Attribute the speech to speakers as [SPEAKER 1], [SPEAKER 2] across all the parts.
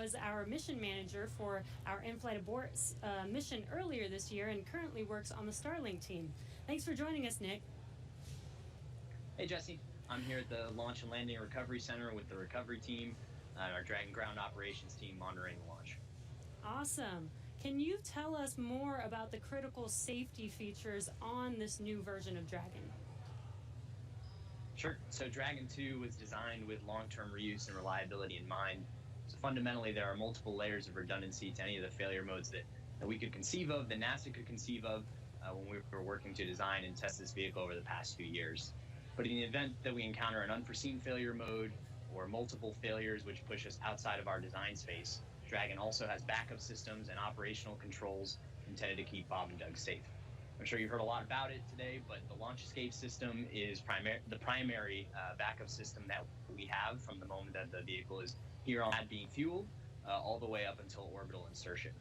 [SPEAKER 1] was our mission manager for our in-flight abort mission earlier this year and currently works on the Starlink team. Thanks for joining us, Nick.
[SPEAKER 2] Hey, Jesse. I'm here at the Launch and Landing Recovery Center with the recovery team and our Dragon ground operations team monitoring the launch.
[SPEAKER 1] Awesome. Can you tell us more about the critical safety features on this new version of Dragon?
[SPEAKER 2] Sure. So Dragon 2 was designed with long-term reuse and reliability in mind. So fundamentally, there are multiple layers of redundancy to any of the failure modes that we could conceive of, that NASA could conceive of when we were working to design and test this vehicle over the past few years. But in the event that we encounter an unforeseen failure mode or multiple failures which push us outside of our design space, Dragon also has backup systems and operational controls intended to keep Bob and Doug safe. I'm sure you've heard a lot about it today, but the launch escape system is the primary backup system that we have from the moment that the vehicle is here on pad being fueled all the way up until orbital insertion.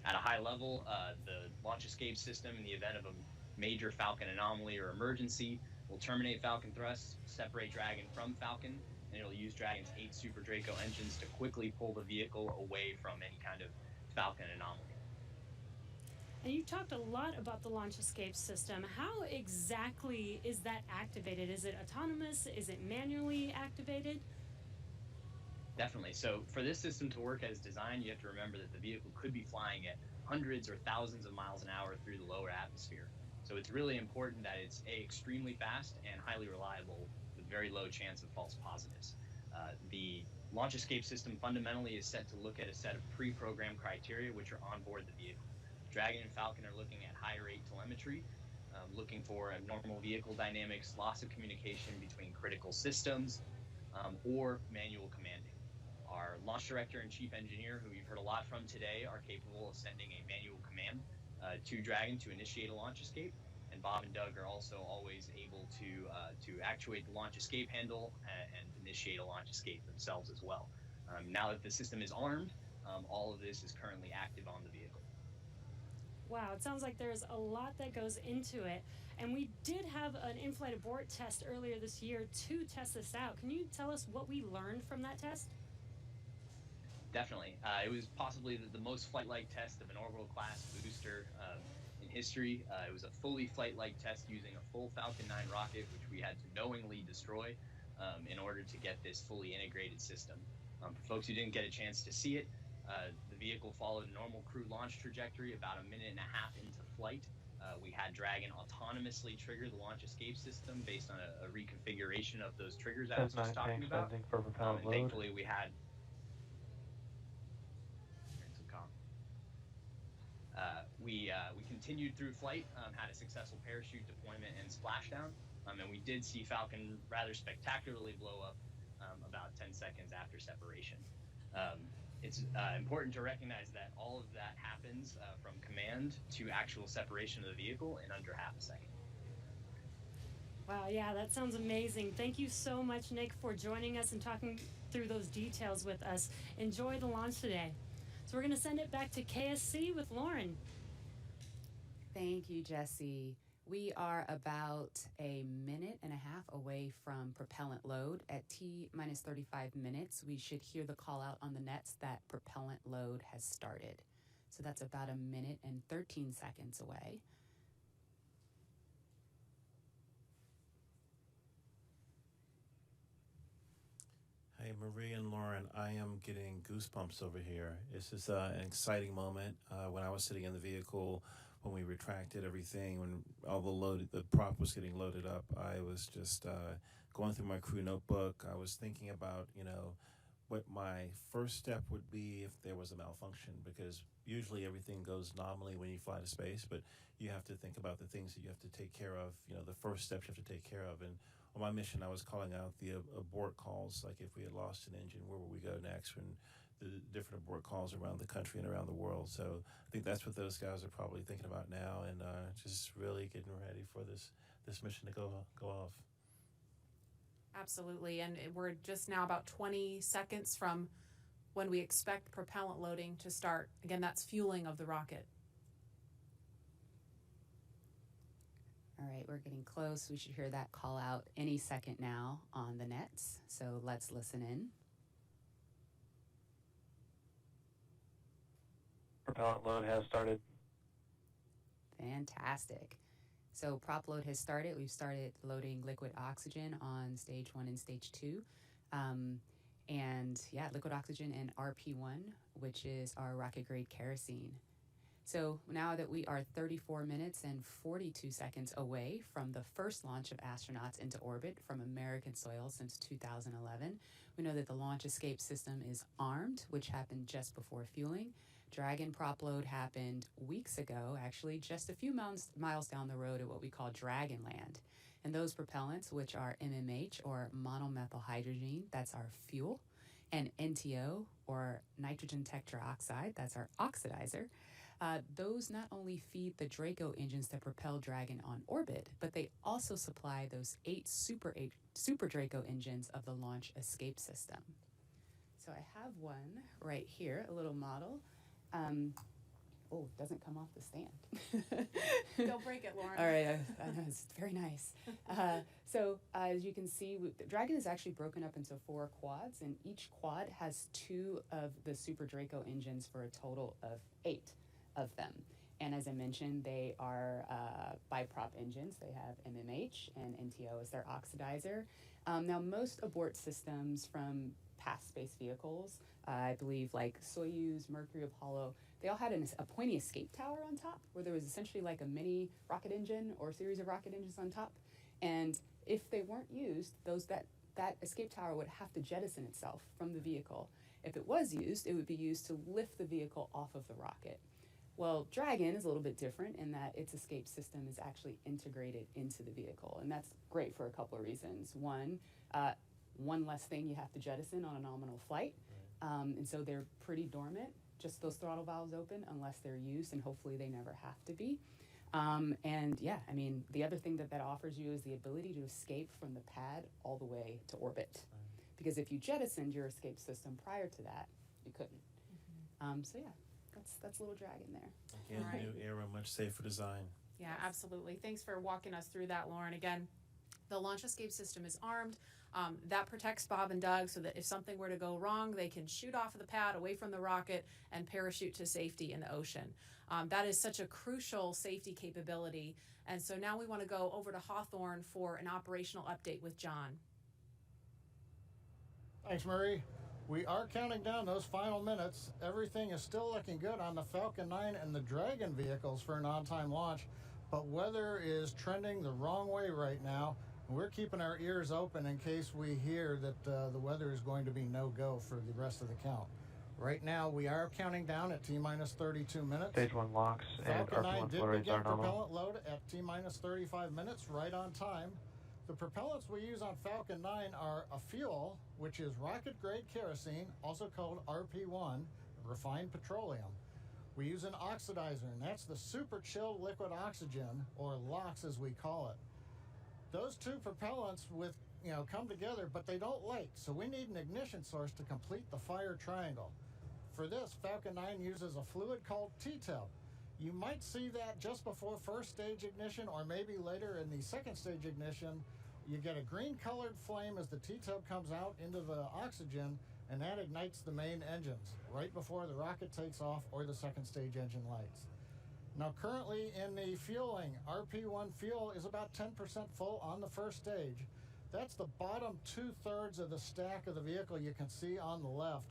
[SPEAKER 2] At a high level, the launch escape system, in the event of a major Falcon anomaly or emergency, will terminate Falcon thrust, separate Dragon from Falcon, and it'll use Dragon's 8 Super Draco engines to quickly pull the vehicle away from any kind of Falcon anomaly.
[SPEAKER 1] And you talked a lot about the launch escape system. How exactly is that activated? Is it autonomous? Is it manually activated?
[SPEAKER 2] Definitely. So for this system to work as designed, you have to remember that the vehicle could be flying at hundreds or thousands of miles an hour through the lower atmosphere. So it's really important that it's extremely fast and highly reliable with very low chance of false positives. The launch escape system fundamentally is set to look at a set of pre-programmed criteria which are on board the vehicle. Dragon and Falcon are looking at high rate telemetry, looking for abnormal vehicle dynamics, loss of communication between critical systems, or manual commanding. Our launch director and chief engineer, who you've heard a lot from today, are capable of sending a manual command to Dragon to initiate a launch escape. And Bob and Doug are also always able to actuate the launch escape handle and initiate a launch escape themselves as well. Now that the system is armed, all of this is currently active on the vehicle.
[SPEAKER 1] Wow, it sounds like there's a lot that goes into it. And we did have an in-flight abort test earlier this year to test this out. Can you tell us what we learned from that test?
[SPEAKER 2] Definitely. It was possibly the most flight-like test of an orbital class booster in history. It was a fully flight-like test using a full Falcon 9 rocket, which we had to knowingly destroy in order to get this fully integrated system. For folks who didn't get a chance to see it, the vehicle followed a normal crew launch trajectory. About a minute and a half into flight, we had Dragon autonomously trigger the launch escape system based on a reconfiguration of those triggers I was just talking about. And thankfully, we had we continued through flight, had a successful parachute deployment and splashdown, and we did see Falcon rather spectacularly blow up about 10 seconds after separation. It's important to recognize that all of that happens from command to actual separation of the vehicle in under half a second.
[SPEAKER 1] Wow, yeah, that sounds amazing. Thank you so much, Nick, for joining us and talking through those details with us. Enjoy the launch today. So we're going to send it back to KSC with Lauren.
[SPEAKER 3] Thank you, Jesse. We are about a minute and a half away from propellant load. At T-minus 35 minutes, we should hear the call out on the nets that propellant load has started. So that's about a minute and 13 seconds away.
[SPEAKER 4] Hey, Marie and Lauren, I am getting goosebumps over here. This is an exciting moment. When I was sitting in the vehicle, when we retracted everything, when all the prop was getting loaded up, I was just going through my crew notebook. I was thinking about, what my first step would be if there was a malfunction, because usually everything goes nominally when you fly to space, but you have to think about the things that you have to take care of, the first steps you have to take care of. And on my mission, I was calling out the abort calls, like if we had lost an engine, where would we go next, and the different abort calls around the country and around the world. So I think that's what those guys are probably thinking about now, and just really getting ready for this mission to go off.
[SPEAKER 5] Absolutely, and we're just now about 20 seconds from when we expect propellant loading to start. Again, that's fueling of the rocket.
[SPEAKER 3] All right, we're getting close. We should hear that call out any second now on the nets. So let's listen in.
[SPEAKER 6] propellant load has started.
[SPEAKER 3] Fantastic. So prop load has started. We've started loading liquid oxygen on stage 1 and stage 2. And yeah, liquid oxygen and RP1, which is our rocket grade kerosene. So now that we are 34 minutes and 42 seconds away from the first launch of astronauts into orbit from American soil since 2011, we know that the launch escape system is armed, which happened just before fueling. Dragon prop load happened weeks ago, actually, just a few miles down the road at what we call Dragonland. And those propellants, which are MMH, or monomethylhydrazine, that's our fuel, and NTO, or nitrogen tetroxide, that's our oxidizer, those not only feed the Draco engines that propel Dragon on orbit, but they also supply those 8 Super Draco engines of the launch escape system. So I have one right here, a little model. Oh, it doesn't come off the stand.
[SPEAKER 5] Don't break it, Lauren.
[SPEAKER 3] All right, I know, it's very nice. So as you can see, the Dragon is actually broken up into 4 quads, and each quad has 2 of the Super Draco engines for a total of 8 of them. And as I mentioned, they are biprop engines. They have MMH and NTO as their oxidizer. Now, most abort systems from past space vehicles, I believe like Soyuz, Mercury, Apollo, they all had a pointy escape tower on top where there was essentially like a mini rocket engine or series of rocket engines on top. And if they weren't used, that escape tower would have to jettison itself from the vehicle. If it was used, it would be used to lift the vehicle off of the rocket. Well, Dragon is a little bit different in that its escape system is actually integrated into the vehicle, and that's great for a couple of reasons. One less thing you have to jettison on a nominal flight, and so they're pretty dormant, just those throttle valves open unless they're used, and hopefully they never have to be. And yeah, I mean, the other thing that offers you is the ability to escape from the pad all the way to orbit. Because if you jettisoned your escape system prior to that, you couldn't. So yeah, that's Little Dragon there.
[SPEAKER 4] Again,
[SPEAKER 5] Right.
[SPEAKER 4] new era, much safer design.
[SPEAKER 5] Yeah, absolutely. Thanks for walking us through that, Lauren. Again, the launch escape system is armed. That protects Bob and Doug so that if something were to go wrong, they can shoot off of the pad away from the rocket and parachute to safety in the ocean. That is such a crucial safety capability. And so now we want to go over to Hawthorne for an operational update with John.
[SPEAKER 7] Thanks, Marie. We are counting down those final minutes. Everything is still looking good on the Falcon 9 and the Dragon vehicles for an on-time launch, but weather is trending the wrong way right now. We're keeping our ears open in case we hear that the weather is going to be no-go for the rest of the count. Right now, we are counting down at T-minus 32 minutes.
[SPEAKER 6] Stage 1 locks and
[SPEAKER 7] Falcon 9
[SPEAKER 6] RP1
[SPEAKER 7] did
[SPEAKER 6] flow rates
[SPEAKER 7] begin
[SPEAKER 6] are normal.
[SPEAKER 7] propellant load at T-minus 35 minutes, right on time. The propellants we use on Falcon 9 are a fuel, which is rocket-grade kerosene, also called RP1, refined petroleum. We use an oxidizer, and that's the super chilled liquid oxygen, or LOX as we call it. Those two propellants come together, but they don't light, so we need an ignition source to complete the fire triangle. For this, Falcon 9 uses a fluid called T-tub. You might see that just before first stage ignition, or maybe later in the second stage ignition. You get a green colored flame as the T-tub comes out into the oxygen, and that ignites the main engines right before the rocket takes off or the second stage engine lights. Now currently in the fueling, RP1 fuel is about 10% full on the first stage. That's the bottom 2/3 of the stack of the vehicle you can see on the left.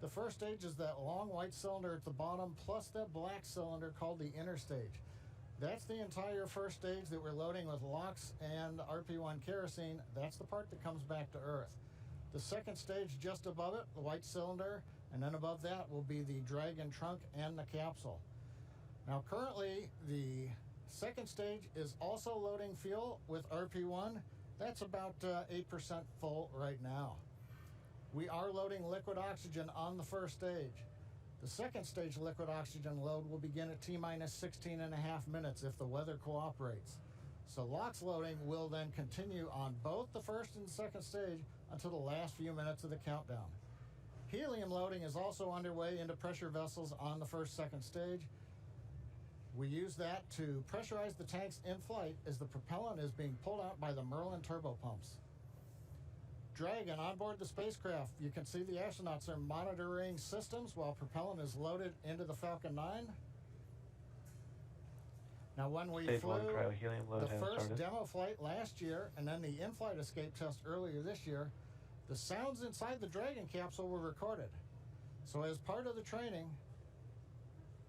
[SPEAKER 7] The first stage is that long white cylinder at the bottom plus that black cylinder called the inner stage. That's the entire first stage that we're loading with LOX and RP1 kerosene. That's the part that comes back to Earth. The second stage just above it, the white cylinder, and then above that will be the Dragon trunk and the capsule. Now currently, the second stage is also loading fuel with RP1. That's about 8% full right now. We are loading liquid oxygen on the first stage. The second stage liquid oxygen load will begin at T-minus 16.5 minutes if the weather cooperates. So LOX loading will then continue on both the first and second stage until the last few minutes of the countdown. Helium loading is also underway into pressure vessels on the second stage. We use that to pressurize the tanks in flight as the propellant is being pulled out by the Merlin turbopumps. Dragon on board the spacecraft. You can see the astronauts are monitoring systems while propellant is loaded into the Falcon 9. Now, when we
[SPEAKER 6] Stage
[SPEAKER 7] flew
[SPEAKER 6] 1 cryo-helium load
[SPEAKER 7] the
[SPEAKER 6] has
[SPEAKER 7] first
[SPEAKER 6] started.
[SPEAKER 7] demo flight last year and then the in-flight escape test earlier this year, the sounds inside the Dragon capsule were recorded. So as part of the training,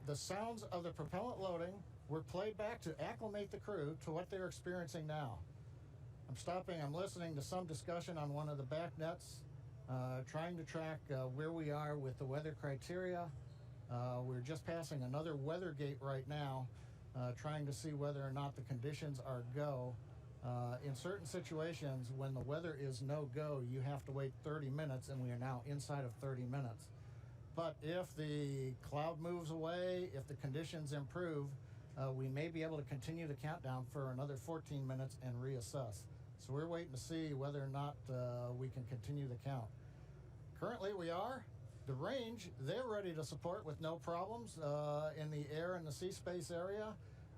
[SPEAKER 7] the sounds of the propellant loading were played back to acclimate the crew to what they're experiencing now. I'm listening to some discussion on one of the back nets, trying to track where we are with the weather criteria. We're just passing another weather gate right now, trying to see whether or not the conditions are go. In certain situations, when the weather is no go, you have to wait 30 minutes, and we are now inside of 30 minutes. But if the cloud moves away, if the conditions improve, we may be able to continue the countdown for another 14 minutes and reassess. So we're waiting to see whether or not we can continue the count. Currently we are. The range, they're ready to support with no problems in the air and the sea space area.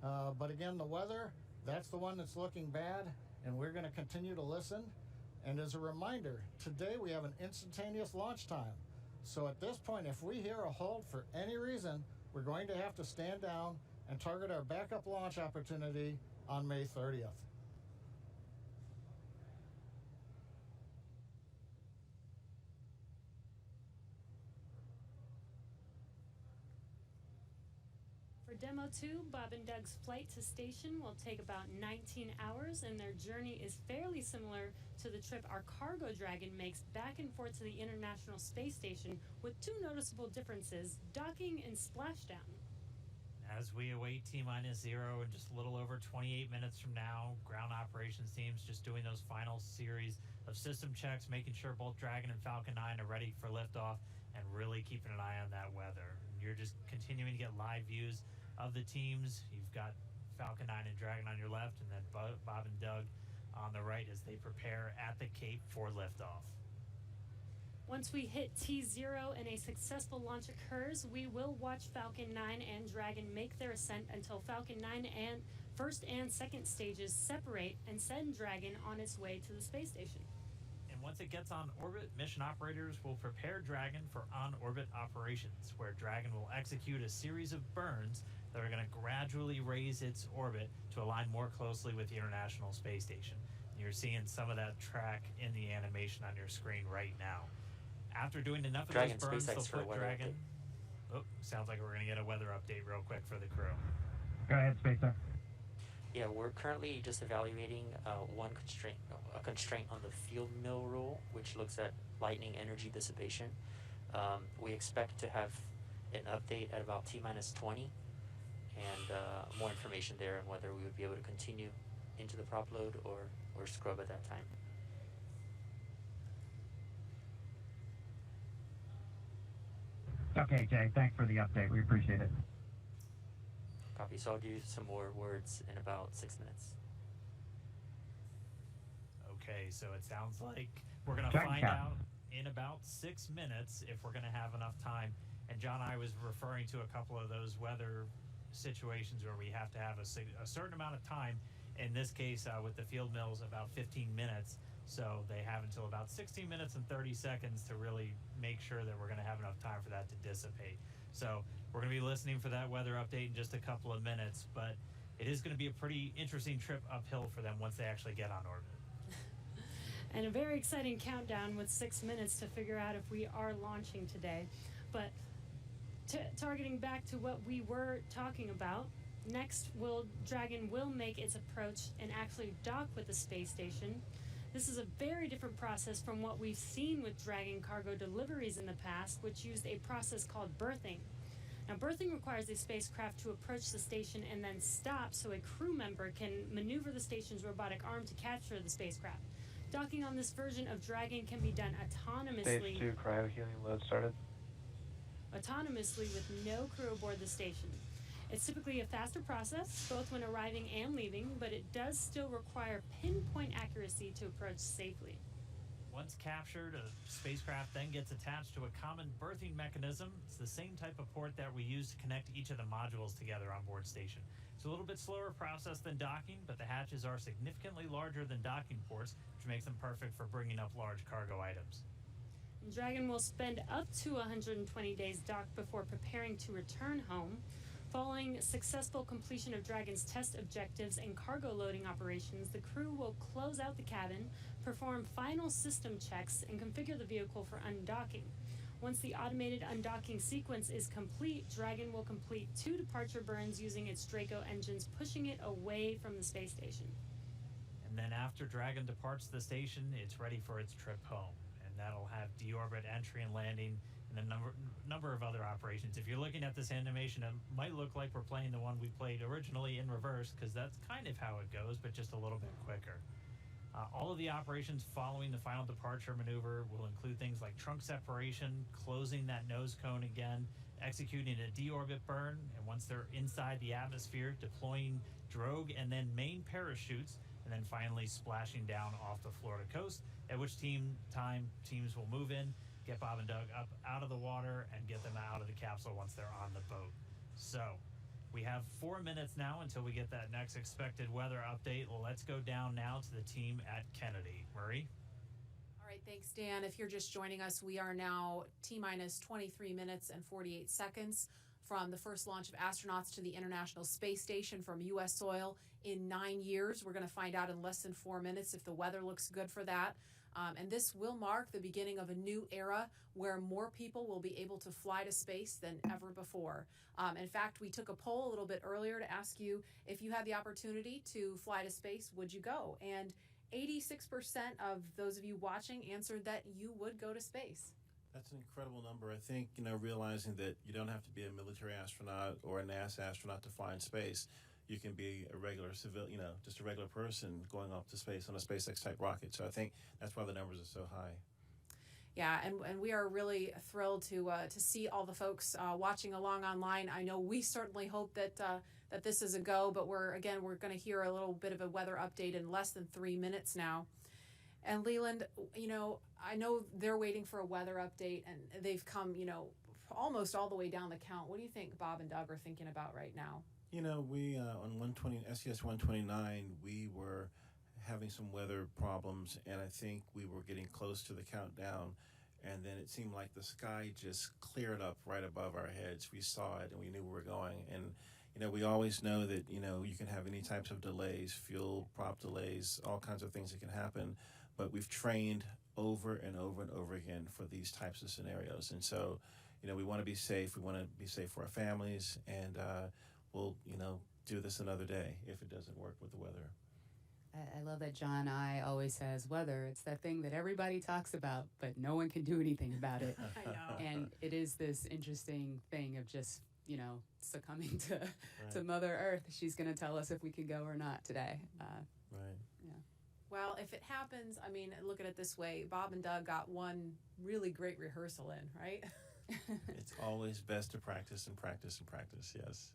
[SPEAKER 7] But again, the weather, that's the one that's looking bad, and we're going to continue to listen. And as a reminder, today we have an instantaneous launch time. So at this point, if we hear a hold for any reason, we're going to have to stand down and target our backup launch opportunity on May 30th.
[SPEAKER 1] For Demo-2, Bob and Doug's flight to station will take about 19 hours, and their journey is fairly similar to the trip our cargo Dragon makes back and forth to the International Space Station, with two noticeable differences: docking and splashdown.
[SPEAKER 8] As we await T-0 in just a little over 28 minutes from now, ground operations teams just doing those final series of system checks, making sure both Dragon and Falcon 9 are ready for liftoff, and really keeping an eye on that weather. You're just continuing to get live views of the teams. You've got Falcon 9 and Dragon on your left, and then Bob and Doug on the right as they prepare at the Cape for liftoff.
[SPEAKER 1] Once we hit T0 and a successful launch occurs, we will watch Falcon 9 and Dragon make their ascent until Falcon 9 and first and second stages separate and send Dragon on its way to the space station.
[SPEAKER 8] And once it gets on orbit, mission operators will prepare Dragon for on-orbit operations, where Dragon will execute a series of burns that are going to gradually raise its orbit to align more closely with the International Space Station. You're seeing some of that track in the animation on your screen right now. After doing enough of
[SPEAKER 9] Dragon
[SPEAKER 8] those burns,
[SPEAKER 9] SpaceX
[SPEAKER 8] they'll
[SPEAKER 9] for
[SPEAKER 8] put
[SPEAKER 9] weather
[SPEAKER 8] Dragon.
[SPEAKER 9] update.
[SPEAKER 8] Oh, sounds like we're going to get a weather update real quick for the crew.
[SPEAKER 6] Go ahead, Spacer.
[SPEAKER 9] Yeah, we're currently just evaluating a constraint on the field mill rule, which looks at lightning energy dissipation. We expect to have an update at about T-20 and more information there on whether we would be able to continue into the prop load or scrub at that time.
[SPEAKER 6] Okay, Jay, thanks for the update. We appreciate it.
[SPEAKER 9] Copy. So I'll give you some more words in about 6 minutes.
[SPEAKER 8] Okay, so it sounds like we're going to
[SPEAKER 6] Check,
[SPEAKER 8] find
[SPEAKER 6] Cap.
[SPEAKER 8] out in about 6 minutes if we're going to have enough time. And John, I was referring to a couple of those weather situations where we have to have a certain amount of time. In this case, with the field mills, about 15 minutes. So they have until about 16 minutes and 30 seconds to really make sure that we're going to have enough time for that to dissipate. So we're going to be listening for that weather update in just a couple of minutes, but it is going to be a pretty interesting trip uphill for them once they actually get on orbit.
[SPEAKER 1] And a very exciting countdown with 6 minutes to figure out if we are launching today. But targeting back to what we were talking about, next Dragon will make its approach and actually dock with the space station. This is a very different process from what we've seen with Dragon cargo deliveries in the past, which used a process called berthing. Now, berthing requires a spacecraft to approach the station and then stop so a crew member can maneuver the station's robotic arm to capture the spacecraft. Docking on this version of Dragon can be done autonomously.
[SPEAKER 6] Stage 2 cryo-helium load started.
[SPEAKER 1] Autonomously with no crew aboard the station. It's typically a faster process, both when arriving and leaving, but it does still require pinpoint accuracy to approach safely.
[SPEAKER 8] Once captured, a spacecraft then gets attached to a common berthing mechanism. It's the same type of port that we use to connect each of the modules together on board station. It's a little bit slower process than docking, but the hatches are significantly larger than docking ports, which makes them perfect for bringing up large cargo items.
[SPEAKER 1] Dragon will spend up to 120 days docked before preparing to return home. Following successful completion of Dragon's test objectives and cargo loading operations, the crew will close out the cabin, perform final system checks, and configure the vehicle for undocking. Once the automated undocking sequence is complete, Dragon will complete 2 departure burns using its Draco engines, pushing it away from the space station.
[SPEAKER 8] And then after Dragon departs the station, it's ready for its trip home. And that'll have deorbit entry and landing and a number of other operations. If you're looking at this animation, it might look like we're playing the one we played originally in reverse, because that's kind of how it goes, but just a little bit quicker. All of the operations following the final departure maneuver will include things like trunk separation, closing that nose cone again, executing a deorbit burn, and once they're inside the atmosphere, deploying drogue and then main parachutes, and then finally splashing down off the Florida coast, at which teams will move in, get Bob and Doug up out of the water, and get them out of the capsule once they're on the boat. So, we have 4 minutes now until we get that next expected weather update. Let's go down now to the team at Kennedy. Murray?
[SPEAKER 5] All right, thanks, Dan. If you're just joining us, we are now T-minus 23 minutes and 48 seconds from the first launch of astronauts to the International Space Station from U.S. soil in 9 years. We're going to find out in less than 4 minutes if the weather looks good for that. And this will mark the beginning of a new era where more people will be able to fly to space than ever before. In fact, we took a poll a little bit earlier to ask you if you had the opportunity to fly to space, would you go? And 86% of those of you watching answered that you would go to space.
[SPEAKER 4] That's an incredible number. I think, realizing that you don't have to be a military astronaut or a NASA astronaut to fly in space. You can be a regular civilian, just a regular person going up to space on a SpaceX type rocket. So I think that's why the numbers are so high.
[SPEAKER 5] Yeah, and we are really thrilled to see all the folks watching along online. I know we certainly hope that this is a go, but we're going to hear a little bit of a weather update in less than 3 minutes now. And Leland, I know they're waiting for a weather update, and they've come, almost all the way down the count. What do you think Bob and Doug are thinking about right now?
[SPEAKER 4] We on SES-129, we were having some weather problems, and I think we were getting close to the countdown, and then it seemed like the sky just cleared up right above our heads. We saw it, and we knew we were going. And, we always know that, you can have any types of delays, fuel, prop delays, all kinds of things that can happen, but we've trained over and over and over again for these types of scenarios. And so, we want to be safe. We want to be safe for our families, and we'll, do this another day if it doesn't work with the weather.
[SPEAKER 3] I love that John I always says weather. It's that thing that everybody talks about, but no one can do anything about it.
[SPEAKER 5] I know.
[SPEAKER 3] And it is this interesting thing of just, succumbing to Mother Earth. She's going to tell us if we can go or not today.
[SPEAKER 4] Right.
[SPEAKER 3] Yeah.
[SPEAKER 5] Well, if it happens, look at it this way. Bob and Doug got one really great rehearsal in, right?
[SPEAKER 4] It's always best to practice and practice and practice, yes.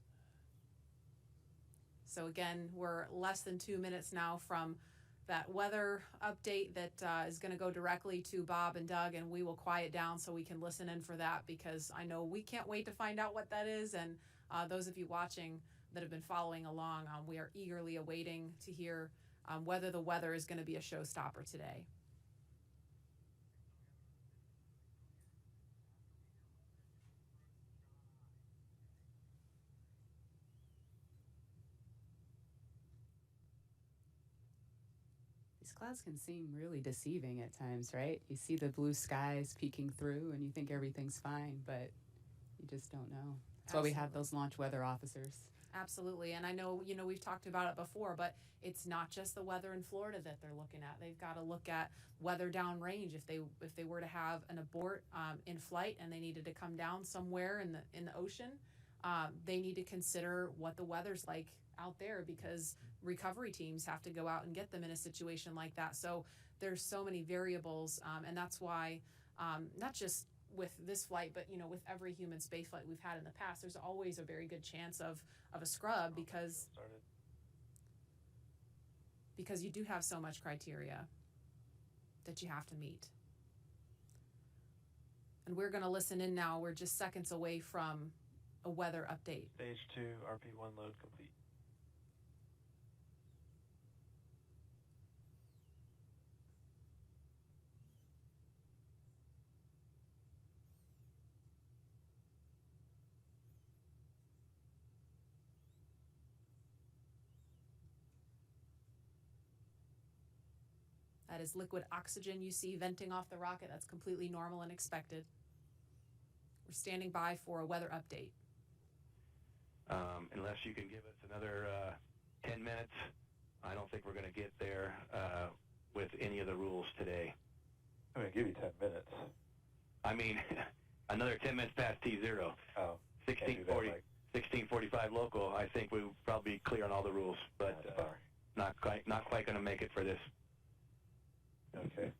[SPEAKER 5] So again, we're less than 2 minutes now from that weather update that is going to go directly to Bob and Doug, and we will quiet down so we can listen in for that, because I know we can't wait to find out what that is. And those of you watching that have been following along, we are eagerly awaiting to hear whether the weather is going to be a showstopper today.
[SPEAKER 3] These clouds can seem really deceiving at times, right? You see the blue skies peeking through and you think everything's fine, but you just don't know. That's why we have those launch weather officers.
[SPEAKER 5] Absolutely. And I know, we've talked about it before, but it's not just the weather in Florida that they're looking at. They've got to look at weather downrange. If they were to have an abort in flight and they needed to come down somewhere in the ocean, they need to consider what the weather's like out there, because recovery teams have to go out and get them in a situation like that. So there's so many variables, and that's why not just with this flight, but with every human space flight we've had in the past, there's always a very good chance of a scrub, because you do have so much criteria that you have to meet. And we're going to listen in now. We're just seconds away from a weather update.
[SPEAKER 6] Stage 2, RP1 load complete.
[SPEAKER 5] That is liquid oxygen you see venting off the rocket. That's completely normal and expected. We're standing by for a weather update.
[SPEAKER 10] Unless you can give us another 10 minutes, I don't think we're going to get there with any of the rules today.
[SPEAKER 6] I'm going to give you 10 minutes.
[SPEAKER 10] I mean, another 10 minutes past T0.
[SPEAKER 6] Oh,
[SPEAKER 10] 1640, 1645 local. I think we'll probably be clear on all the rules, but not quite going to make it for this.
[SPEAKER 6] Okay.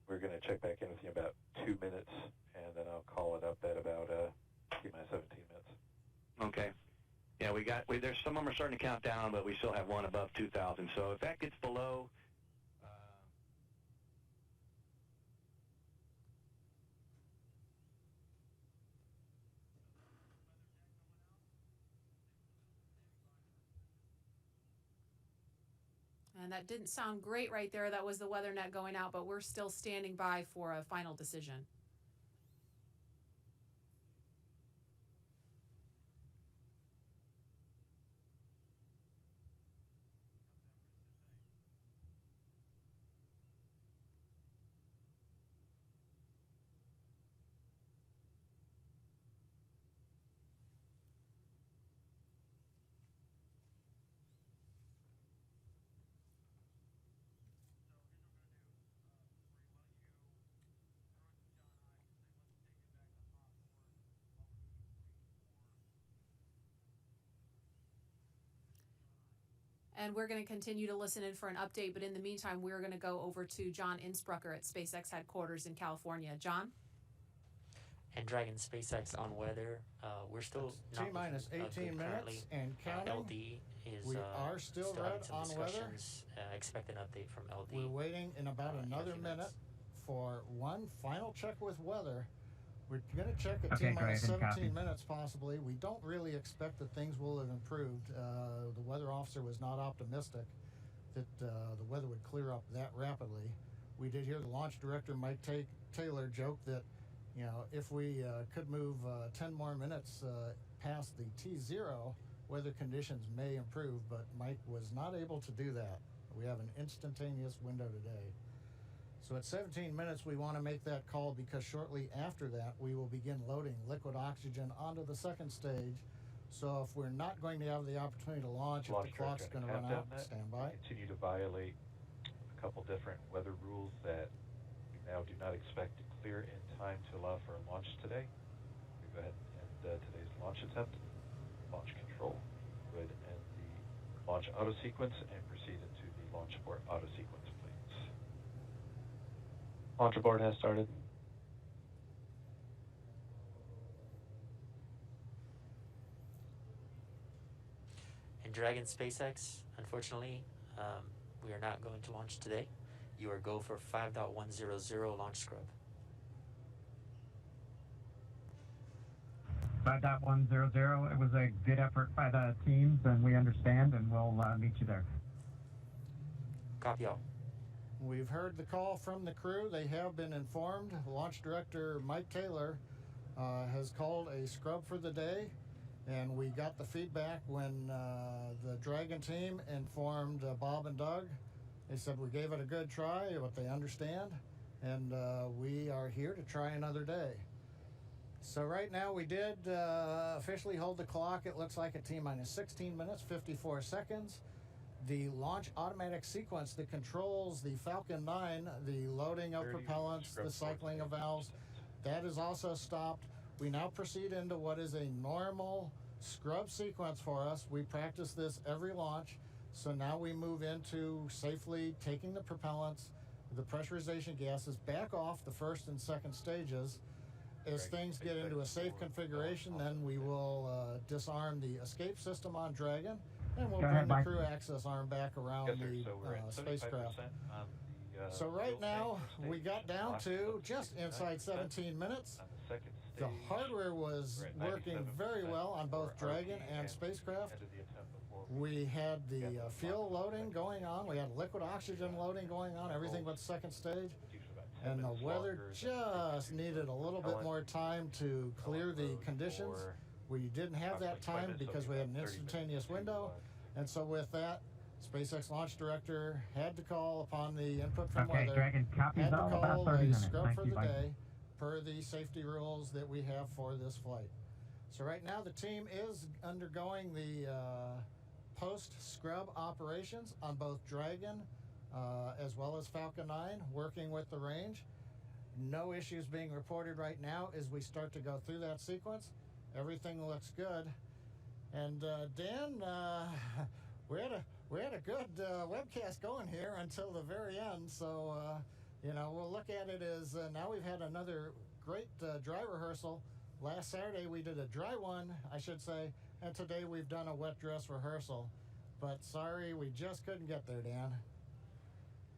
[SPEAKER 6] We're going to check back in with you in about 2 minutes, and then I'll call it up at about T-minus 17 minutes.
[SPEAKER 10] Okay. Yeah, there's some of them are starting to count down, but we still have one above 2,000. So if that gets below,
[SPEAKER 5] And that didn't sound great right there. That was the weather net going out, but we're still standing by for a final decision. And we're going to continue to listen in for an update, but in the meantime, we're going to go over to John Innsbrucker at SpaceX headquarters in California. John?
[SPEAKER 9] And Dragon SpaceX on weather. We're still
[SPEAKER 7] T-minus 18 minutes and counting.
[SPEAKER 9] LD is
[SPEAKER 7] we are still right on weather.
[SPEAKER 9] Expect an update from LD.
[SPEAKER 7] We're waiting in about another minute for one final check with weather. We're going to check at T-minus 17 minutes possibly. We don't really expect that things will have improved. The weather officer was not optimistic that the weather would clear up that rapidly. We did hear the launch director, Mike Taylor, joke that, you know, if we could move 10 more minutes past the T0, weather conditions may improve, but Mike was not able to do that. We have an instantaneous window today. So at 17 minutes, we want to make that call because shortly after that, we will begin loading liquid oxygen onto the second stage. So if we're not going to have the opportunity to launch, if the clock's going to run out, stand by.
[SPEAKER 6] Continue to violate a couple different weather rules that we now do not expect to clear in time to allow for a launch today. We go ahead and end today's launch attempt. Launch control. Go ahead and end the launch auto sequence and proceed into the launch abort auto sequence, please. Launch abort has started.
[SPEAKER 9] And Dragon SpaceX, unfortunately, we are not going to launch today. You are go for 5.100 launch scrub.
[SPEAKER 11] 5.100. It was a good effort by the teams, and we understand, and we'll meet you there.
[SPEAKER 9] Copy all.
[SPEAKER 7] We've heard the call from the crew. They have been informed. Launch director Mike Taylor has called a scrub for the day, and we got the feedback when the Dragon team informed Bob and Doug. They said we gave it a good try, but they understand, and we are here to try another day. So right now we did officially hold the clock. It looks like a T-minus 16 minutes, 54 seconds. The launch automatic sequence that controls the Falcon 9, the loading of propellants, the cycling of valves, that is also stopped. We now proceed into what is a normal scrub sequence for us. We practice this every launch. So now we move into safely taking the propellants, the pressurization gases back off the first and second stages. As things get into a safe configuration, then we will disarm the escape system on Dragon. And we'll bring the crew access arm back around the
[SPEAKER 6] So we're at 75%
[SPEAKER 7] spacecraft.
[SPEAKER 6] on
[SPEAKER 7] So right now, we got down to just inside 17 minutes.
[SPEAKER 6] On the second
[SPEAKER 7] The
[SPEAKER 6] stage,
[SPEAKER 7] hardware was
[SPEAKER 6] we're at
[SPEAKER 7] working
[SPEAKER 6] 97%
[SPEAKER 7] very well on both
[SPEAKER 6] for
[SPEAKER 7] Dragon
[SPEAKER 6] RP
[SPEAKER 7] and spacecraft.
[SPEAKER 6] ended the attempt before
[SPEAKER 7] We had the
[SPEAKER 6] got the
[SPEAKER 7] fuel
[SPEAKER 6] clock.
[SPEAKER 7] loading going on. We had liquid oxygen loading going on, everything but second stage.
[SPEAKER 6] It's usually about 10
[SPEAKER 7] And the
[SPEAKER 6] minutes
[SPEAKER 7] weather
[SPEAKER 6] longer than
[SPEAKER 7] just needed a little bit more time to clear the conditions. We didn't have that time because we had an instantaneous window. And so with that, SpaceX launch director had to call upon the input from
[SPEAKER 11] Okay,
[SPEAKER 7] weather,
[SPEAKER 11] Dragon, copies
[SPEAKER 7] had to
[SPEAKER 11] all
[SPEAKER 7] call
[SPEAKER 11] about 30
[SPEAKER 7] a
[SPEAKER 11] minutes.
[SPEAKER 7] scrub
[SPEAKER 11] Thank
[SPEAKER 7] for
[SPEAKER 11] you,
[SPEAKER 7] the
[SPEAKER 11] Mike.
[SPEAKER 7] day per the safety rules that we have for this flight. So right now the team is undergoing the post-scrub operations on both Dragon as well as Falcon 9, working with the range. No issues being reported right now as we start to go through that sequence. Everything looks good. And Dan, we had a good webcast going here until the very end. So we'll look at it as now we've had another great dry rehearsal. Last Saturday we did a dry one, I should say, and today we've done a wet dress rehearsal. But sorry, we just couldn't get there, Dan.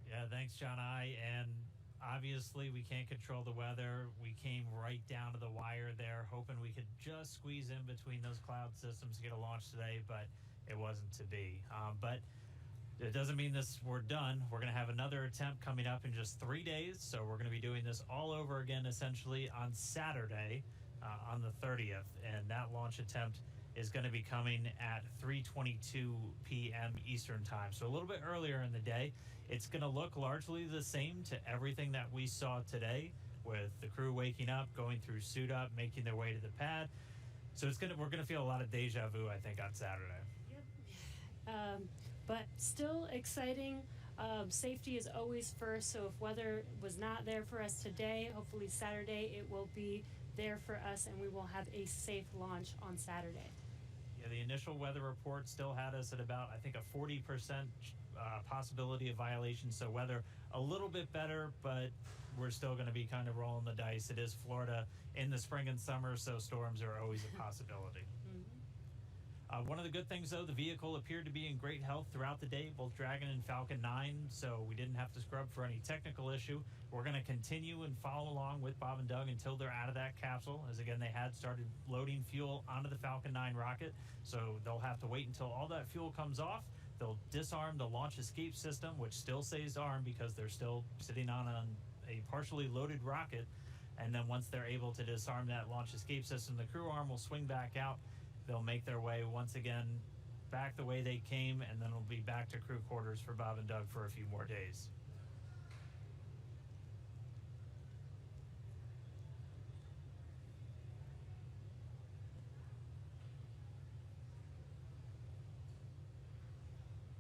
[SPEAKER 8] Yeah, thanks, John I. And obviously, we can't control the weather. We came right down to the wire there, hoping we could just squeeze in between those cloud systems to get a launch today, but it wasn't to be. But it doesn't mean we're done. We're going to have another attempt coming up in just 3 days, so we're going to be doing this all over again, essentially, on Saturday, on the 30th, and that launch attempt is going to be coming at 3:22 p.m. Eastern Time, so a little bit earlier in the day. It's going to look largely the same to everything that we saw today, with the crew waking up, going through suit up, making their way to the pad. So we're going to feel a lot of deja vu, I think, on Saturday.
[SPEAKER 1] Yep. But still exciting. Safety is always first, so if weather was not there for us today, hopefully Saturday it will be there for us and we will have a safe launch on Saturday.
[SPEAKER 8] Yeah, the initial weather report still had us at about, I think, a 40% possibility of violation, so weather a little bit better, but we're still going to be kind of rolling the dice. It is Florida in the spring and summer, so storms are always a possibility. One of the good things, though, the vehicle appeared to be in great health throughout the day, both Dragon and Falcon 9, so we didn't have to scrub for any technical issue. We're going to continue and follow along with Bob and Doug until they're out of that capsule, as again, they had started loading fuel onto the Falcon 9 rocket, so they'll have to wait until all that fuel comes off. They'll disarm the launch escape system, which still stays armed because they're still sitting on a partially loaded rocket, and then once they're able to disarm that launch escape system, the crew arm will swing back out. They'll make their way once again back the way they came, and then it'll be back to crew quarters for Bob and Doug for a few more days.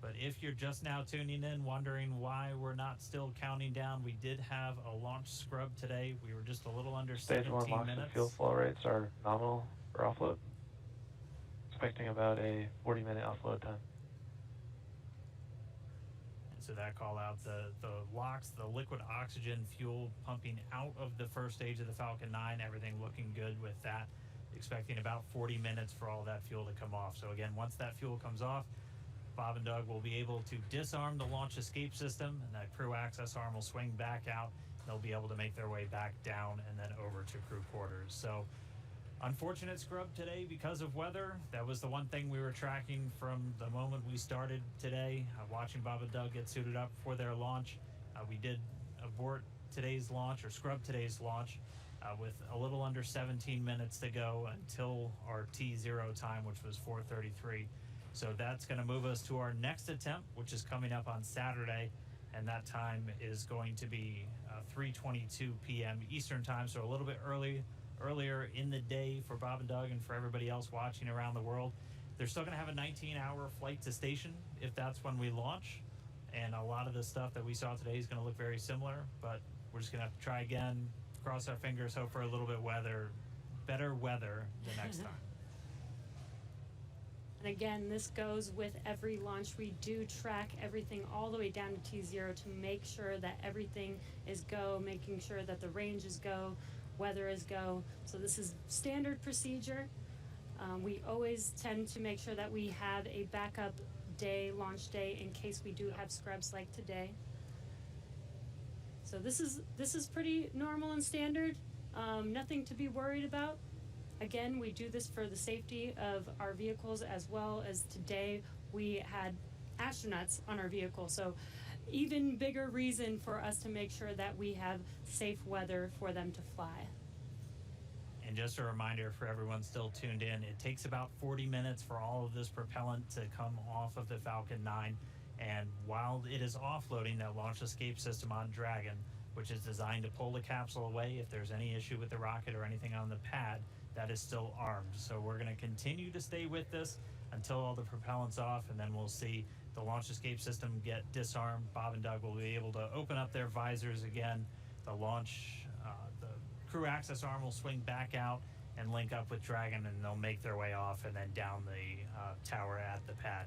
[SPEAKER 8] But if you're just now tuning in, wondering why we're not still counting down, we did have a launch scrub today. We were just a little under
[SPEAKER 12] Stage 1
[SPEAKER 8] 17
[SPEAKER 12] LOX and
[SPEAKER 8] minutes.
[SPEAKER 12] fuel flow rates are nominal for offload. Expecting about a 40-minute offload time.
[SPEAKER 8] And so that call out, the LOX, the liquid oxygen fuel pumping out of the first stage of the Falcon 9, everything looking good with that. Expecting about 40 minutes for all that fuel to come off. So again, once that fuel comes off, Bob and Doug will be able to disarm the launch escape system, and that crew access arm will swing back out. They'll be able to make their way back down and then over to crew quarters. So unfortunate scrub today because of weather. That was the one thing we were tracking from the moment we started today, watching Bob and Doug get suited up for their launch. We did abort today's launch, or scrub today's launch, with a little under 17 minutes to go until our T0 time, which was 4:33. So that's going to move us to our next attempt, which is coming up on Saturday, and that time is going to be 3:22 p.m. Eastern Time, so a little bit earlier in the day for Bob and Doug and for everybody else watching around the world. They're still going to have a 19-hour flight to station if that's when we launch, and a lot of the stuff that we saw today is going to look very similar, but we're just going to have to try again, cross our fingers, hope for a little bit better weather the next time.
[SPEAKER 1] And again, this goes with every launch. We do track everything all the way down to T0 to make sure that everything is go, making sure that the range is go, weather is go. So this is standard procedure. We always tend to make sure that we have a backup day, launch day, in case we do have scrubs like today. So this is pretty normal and standard. Nothing to be worried about. Again, we do this for the safety of our vehicles, as well as today we had astronauts on our vehicle. So even bigger reason for us to make sure that we have safe weather for them to fly.
[SPEAKER 8] And just a reminder for everyone still tuned in, it takes about 40 minutes for all of this propellant to come off of the Falcon 9. And while it is offloading, that launch escape system on Dragon, which is designed to pull the capsule away if there's any issue with the rocket or anything on the pad, that is still armed. So we're going to continue to stay with this until all the propellant's off, and then we'll see the launch escape system get disarmed. Bob and Doug will be able to open up their visors again. The crew access arm will swing back out and link up with Dragon, and they'll make their way off and then down the tower at the pad.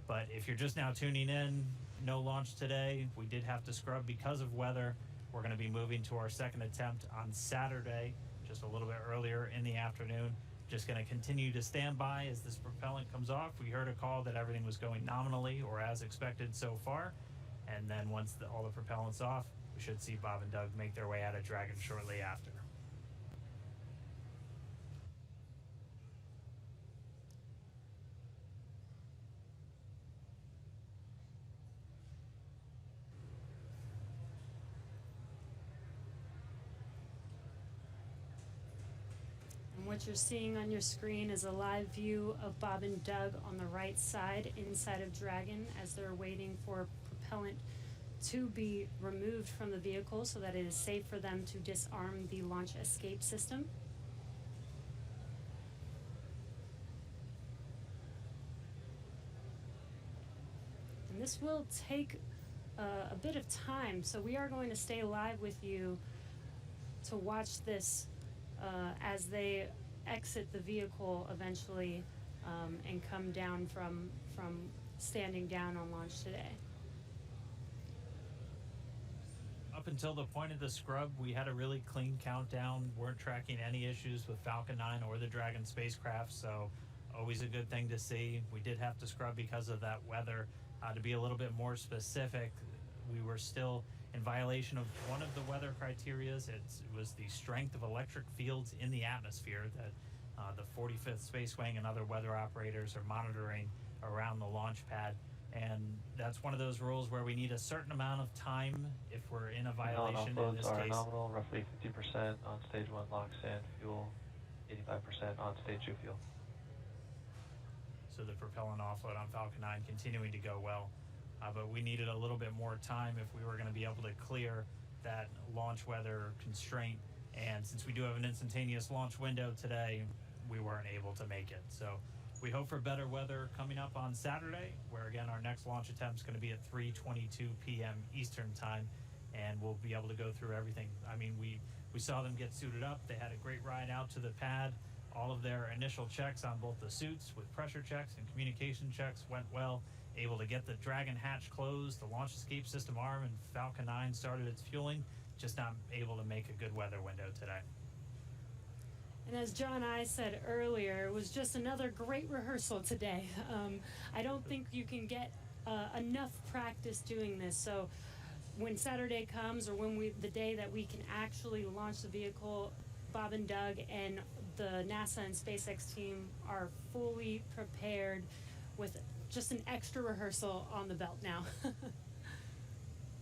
[SPEAKER 8] But if you're just now tuning in, no launch today. We did have to scrub because of weather. We're going to be moving to our second attempt on Saturday, just a little bit earlier in the afternoon. Just going to continue to stand by as this propellant comes off. We heard a call that everything was going nominally or as expected so far. And then once all the propellant's off, we should see Bob and Doug make their way out of Dragon shortly after.
[SPEAKER 1] What you're seeing on your screen is a live view of Bob and Doug on the right side inside of Dragon as they're waiting for propellant to be removed from the vehicle so that it is safe for them to disarm the launch escape system. And this will take a bit of time, so we are going to stay live with you to watch this as they exit the vehicle eventually and come down from standing down on launch today.
[SPEAKER 8] Up until the point of the scrub, we had a really clean countdown, weren't tracking any issues with Falcon 9 or the Dragon spacecraft, so always a good thing to see. We did have to scrub because of that weather. To be a little bit more specific, we were still in violation of one of the weather criterias. It was the strength of electric fields in the atmosphere that the 45th Space Wing and other weather operators are monitoring around the launch pad. And that's one of those rules where we need a certain amount of time if we're in a violation. In this
[SPEAKER 12] are
[SPEAKER 8] case,
[SPEAKER 12] nominal, roughly 50% on stage 1 LOX and fuel, 85% on stage 2 fuel.
[SPEAKER 8] So the propellant offload on Falcon 9 continuing to go well. But we needed a little bit more time if we were going to be able to clear that launch weather constraint. And since we do have an instantaneous launch window today, we weren't able to make it. So we hope for better weather coming up on Saturday, where again our next launch attempt is going to be at 3:22 p.m. Eastern time, and we'll be able to go through everything. I mean, we saw them get suited up. They had a great ride out to the pad. All of their initial checks on both the suits with pressure checks and communication checks went well. Able to get the Dragon hatch closed, the launch escape system arm, and Falcon 9 started its fueling, just not able to make a good weather window today.
[SPEAKER 1] And as John and I said earlier, it was just another great rehearsal today. I don't think you can get enough practice doing this. So when Saturday comes, or when the day that we can actually launch the vehicle, Bob and Doug and the NASA and SpaceX team are fully prepared with just an extra rehearsal on the belt now.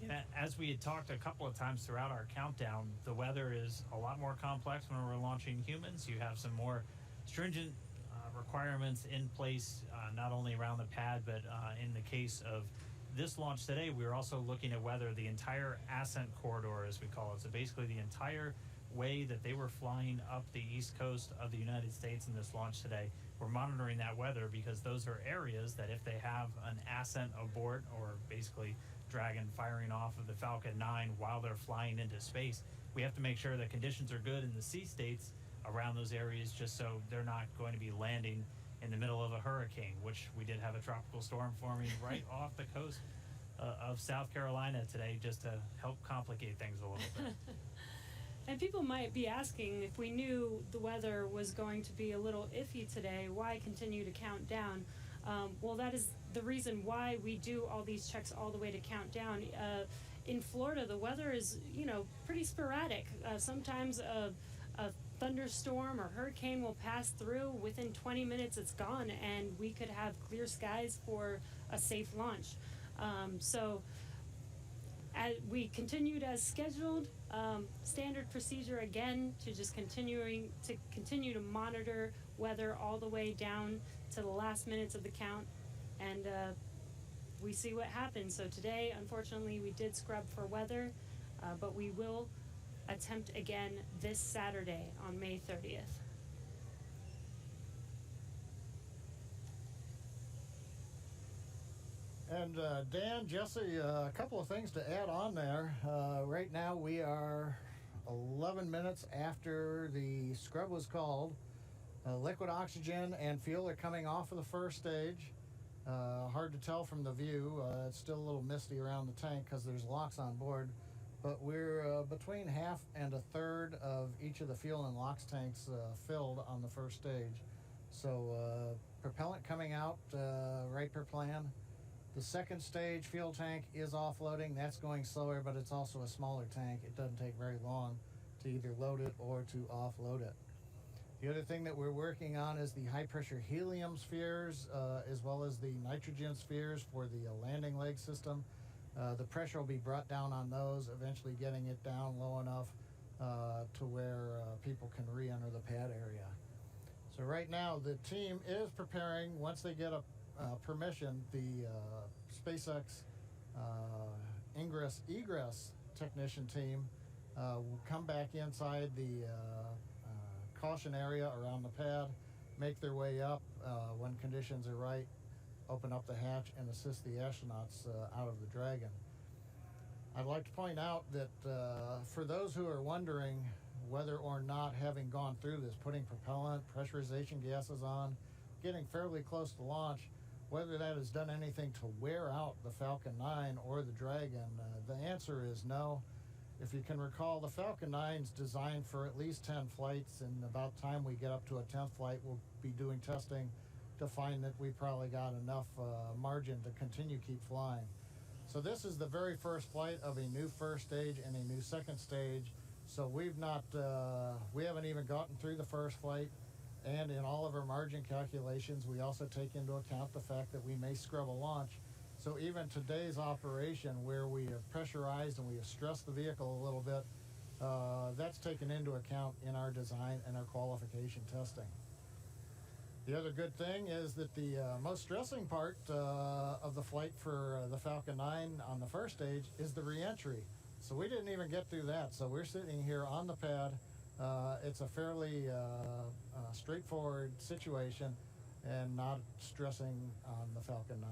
[SPEAKER 8] Yeah, as we had talked a couple of times throughout our countdown, the weather is a lot more complex when we're launching humans. You have some more stringent requirements in place, not only around the pad, but in the case of this launch today, we were also looking at whether the entire ascent corridor, as we call it, so basically the entire way that they were flying up the east coast of the United States in this launch today, we're monitoring that weather because those are areas that if they have an ascent abort, or basically Dragon firing off of the Falcon 9 while they're flying into space, we have to make sure that conditions are good in the sea states around those areas, just so they're not going to be landing in the middle of a hurricane, which we did have a tropical storm forming right off the coast of South Carolina today, just to help complicate things a little bit.
[SPEAKER 1] And people might be asking, if we knew the weather was going to be a little iffy today, why continue to count down? Well, that is the reason why we do all these checks all the way to count down. in Florida, the weather is, pretty sporadic. Sometimes a thunderstorm or hurricane will pass through. Within 20 minutes, it's gone, and we could have clear skies for a safe launch. So we continued as scheduled. Standard procedure again to just continue to monitor weather all the way down to the last minutes of the count, and we see what happens. So today, unfortunately, we did scrub for weather, but we will attempt again this Saturday on May 30th.
[SPEAKER 7] And Dan, Jesse, a couple of things to add on there. Right now we are 11 minutes after the scrub was called. Liquid oxygen and fuel are coming off of the first stage. Hard to tell from the view. It's still a little misty around the tank because there's locks on board. But we're between half and a third of each of the fuel and LOX tanks filled on the first stage. So propellant coming out right per plan. The second stage fuel tank is offloading. That's going slower, but it's also a smaller tank. It doesn't take very long to either load it or to offload it. The other thing that we're working on is the high-pressure helium spheres, as well as the nitrogen spheres for the landing leg system. The pressure will be brought down on those, eventually getting it down low enough to where people can re-enter the pad area. So right now, the team is preparing, once they get a permission, the SpaceX ingress-egress technician team will come back inside the caution area around the pad, make their way up when conditions are right, open up the hatch, and assist the astronauts out of the Dragon. I'd like to point out that for those who are wondering whether or not, having gone through this, putting propellant, pressurization gases on, getting fairly close to launch, whether that has done anything to wear out the Falcon 9 or the Dragon, the answer is no. If you can recall, the Falcon 9 is designed for at least 10 flights, and about time we get up to a 10th flight, we'll be doing testing to find that we probably got enough margin to continue keep flying. So this is the very first flight of a new first stage and a new second stage. So we haven't even gotten through the first flight. And in all of our margin calculations, we also take into account the fact that we may scrub a launch. So even today's operation, where we have pressurized and we have stressed the vehicle a little bit, that's taken into account in our design and our qualification testing. The other good thing is that the most stressing part of the flight for the Falcon 9 on the first stage is the re-entry. So we didn't even get through that. So we're sitting here on the pad. It's a fairly straightforward situation and not stressing on the Falcon 9.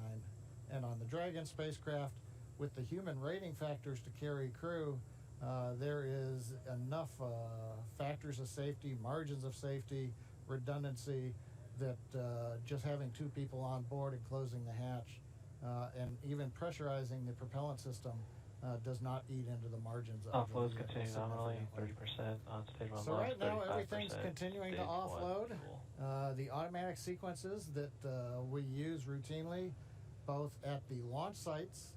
[SPEAKER 7] And on the Dragon spacecraft, with the human rating factors to carry crew, there is enough factors of safety, margins of safety, redundancy, that just having two people on board and closing the hatch and even pressurizing the propellant system does not eat into the margins of
[SPEAKER 12] offloads continue nominally 30% on stage 1
[SPEAKER 7] so
[SPEAKER 12] launch,
[SPEAKER 7] right now everything's continuing to
[SPEAKER 12] stage
[SPEAKER 7] offload.
[SPEAKER 12] Cool.
[SPEAKER 7] The automatic sequences that we use routinely, both at the launch sites,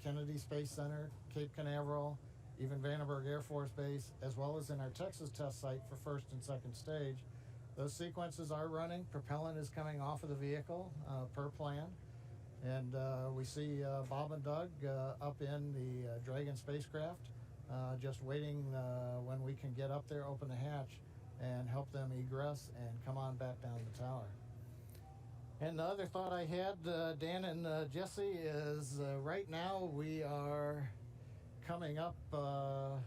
[SPEAKER 7] Kennedy Space Center, Cape Canaveral, even Vandenberg Air Force Base, as well as in our Texas test site for first and second stage. Those sequences are running. Propellant is coming off of the vehicle per plan. And we see Bob and Doug up in the Dragon spacecraft, just waiting when we can get up there, open the hatch, and help them egress and come on back down the tower. And the other thought I had, Dan and Jesse, is right now we are coming up on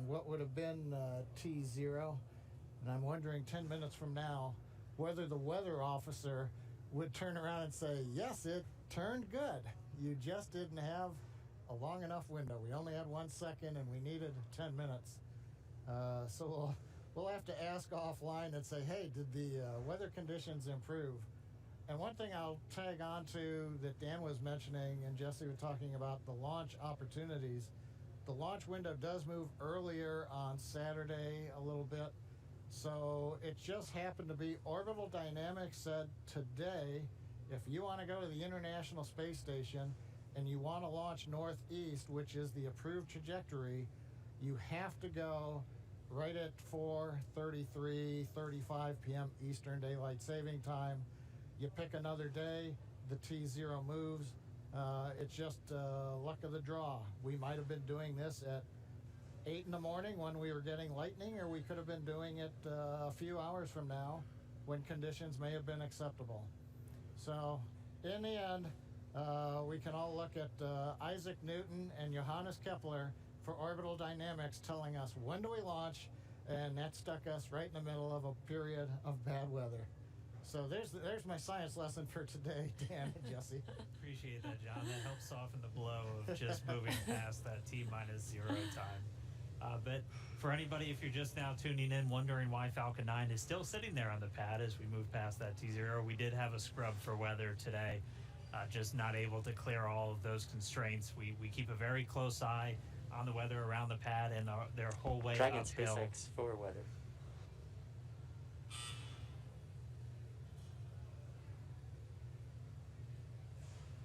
[SPEAKER 7] what would have been T0. And I'm wondering 10 minutes from now whether the weather officer would turn around and say, yes, it turned good. You just didn't have a long enough window. We only had 1 second and we needed 10 minutes. So we'll have to ask offline and say, hey, did the weather conditions improve? And one thing I'll tag on to that Dan was mentioning and Jesse was talking about, the launch opportunities. The launch window does move earlier on Saturday a little bit. So it just happened to be Orbital Dynamics said today, if you want to go to the International Space Station and you want to launch northeast, which is the approved trajectory, you have to go right at 4:35 p.m. Eastern Daylight Saving Time. You pick another day, the T0 moves. It's just luck of the draw. We might have been doing this at 8 in the morning when we were getting lightning, or we could have been doing it a few hours from now when conditions may have been acceptable. So in the end, we can all look at Isaac Newton and Johannes Kepler for orbital dynamics telling us when do we launch, and that stuck us right in the middle of a period of bad weather. So there's my science lesson for today, Dan and Jesse.
[SPEAKER 8] Appreciate that, John. That helps soften the blow of just moving past that T-0 time. But for anybody, if you're just now tuning in, wondering why Falcon 9 is still sitting there on the pad as we move past that T0, we did have a scrub for weather today, just not able to clear all of those constraints. We keep a very close eye on the weather around the pad and their whole way
[SPEAKER 9] Dragon
[SPEAKER 8] uphill.
[SPEAKER 9] SPACEX for weather.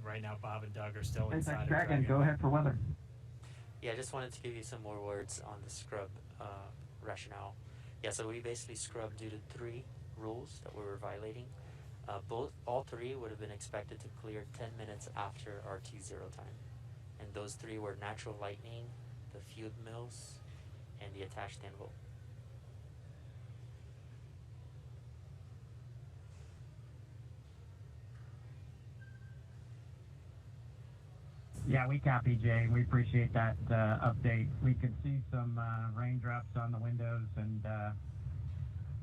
[SPEAKER 8] Right now, Bob and Doug are still
[SPEAKER 11] SpaceX
[SPEAKER 8] inside of
[SPEAKER 11] Dragon, go ahead for weather.
[SPEAKER 9] Yeah, I just wanted to give you some more words on the scrub rationale. Yeah, so we basically scrubbed due to 3 rules that we were violating. All 3 would have been expected to clear 10 minutes after our T0 time. And those 3 were natural lightning, the field mills, and the attached anvil.
[SPEAKER 11] Yeah, we copy, Jay. We appreciate that update. We could see some raindrops on the windows, and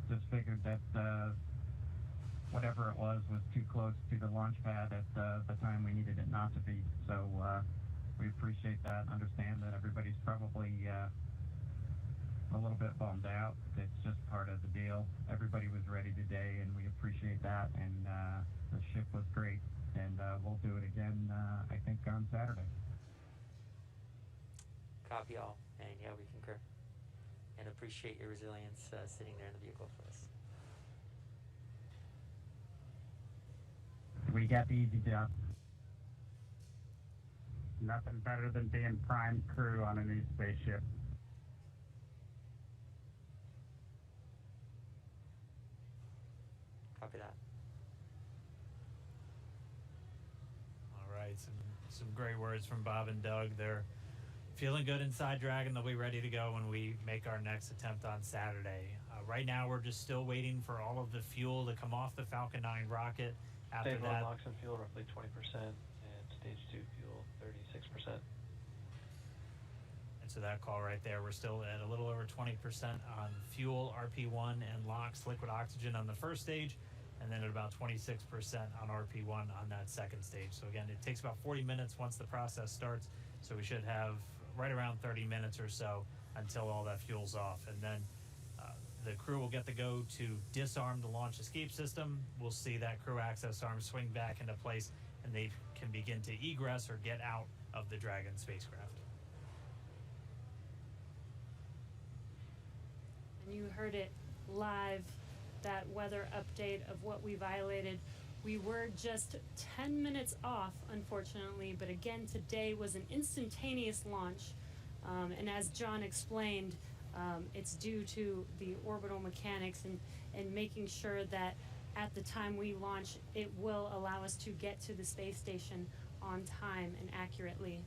[SPEAKER 11] just figured that whatever it was too close to the launch pad at the time we needed it not to be. So we appreciate that. Understand that everybody's probably a little bit bummed out. It's just part of the deal. Everybody was ready today, and we appreciate that. And the ship was great. And we'll do it again, I think, on Saturday.
[SPEAKER 9] Copy all, and yeah, we concur. And appreciate your resilience sitting there in the vehicle for us.
[SPEAKER 11] We got the easy job. Nothing better than being prime crew on a new spaceship.
[SPEAKER 9] Copy that.
[SPEAKER 8] Some great words from Bob and Doug. They're feeling good inside Dragon. They'll be ready to go when we make our next attempt on Saturday. Right now, we're just still waiting for all of the fuel to come off the Falcon 9 rocket. After
[SPEAKER 12] Stage 1
[SPEAKER 8] that,
[SPEAKER 12] LOX and fuel roughly 20%, and stage 2 fuel 36%.
[SPEAKER 8] And so that call right there, we're still at a little over 20% on fuel, RP1, and LOX, liquid oxygen on the first stage, and then at about 26% on RP1 on that second stage. So again, it takes about 40 minutes once the process starts, so we should have right around 30 minutes or so until all that fuel's off. And then the crew will get to go to disarm the launch escape system. We'll see that crew access arm swing back into place, and they can begin to egress or get out of the Dragon spacecraft.
[SPEAKER 1] And you heard it live, that weather update of what we violated. We were just 10 minutes off, unfortunately, but again, today was an instantaneous launch. And as John explained, it's due to the orbital mechanics and making sure that at the time we launch, it will allow us to get to the space station on time and accurately.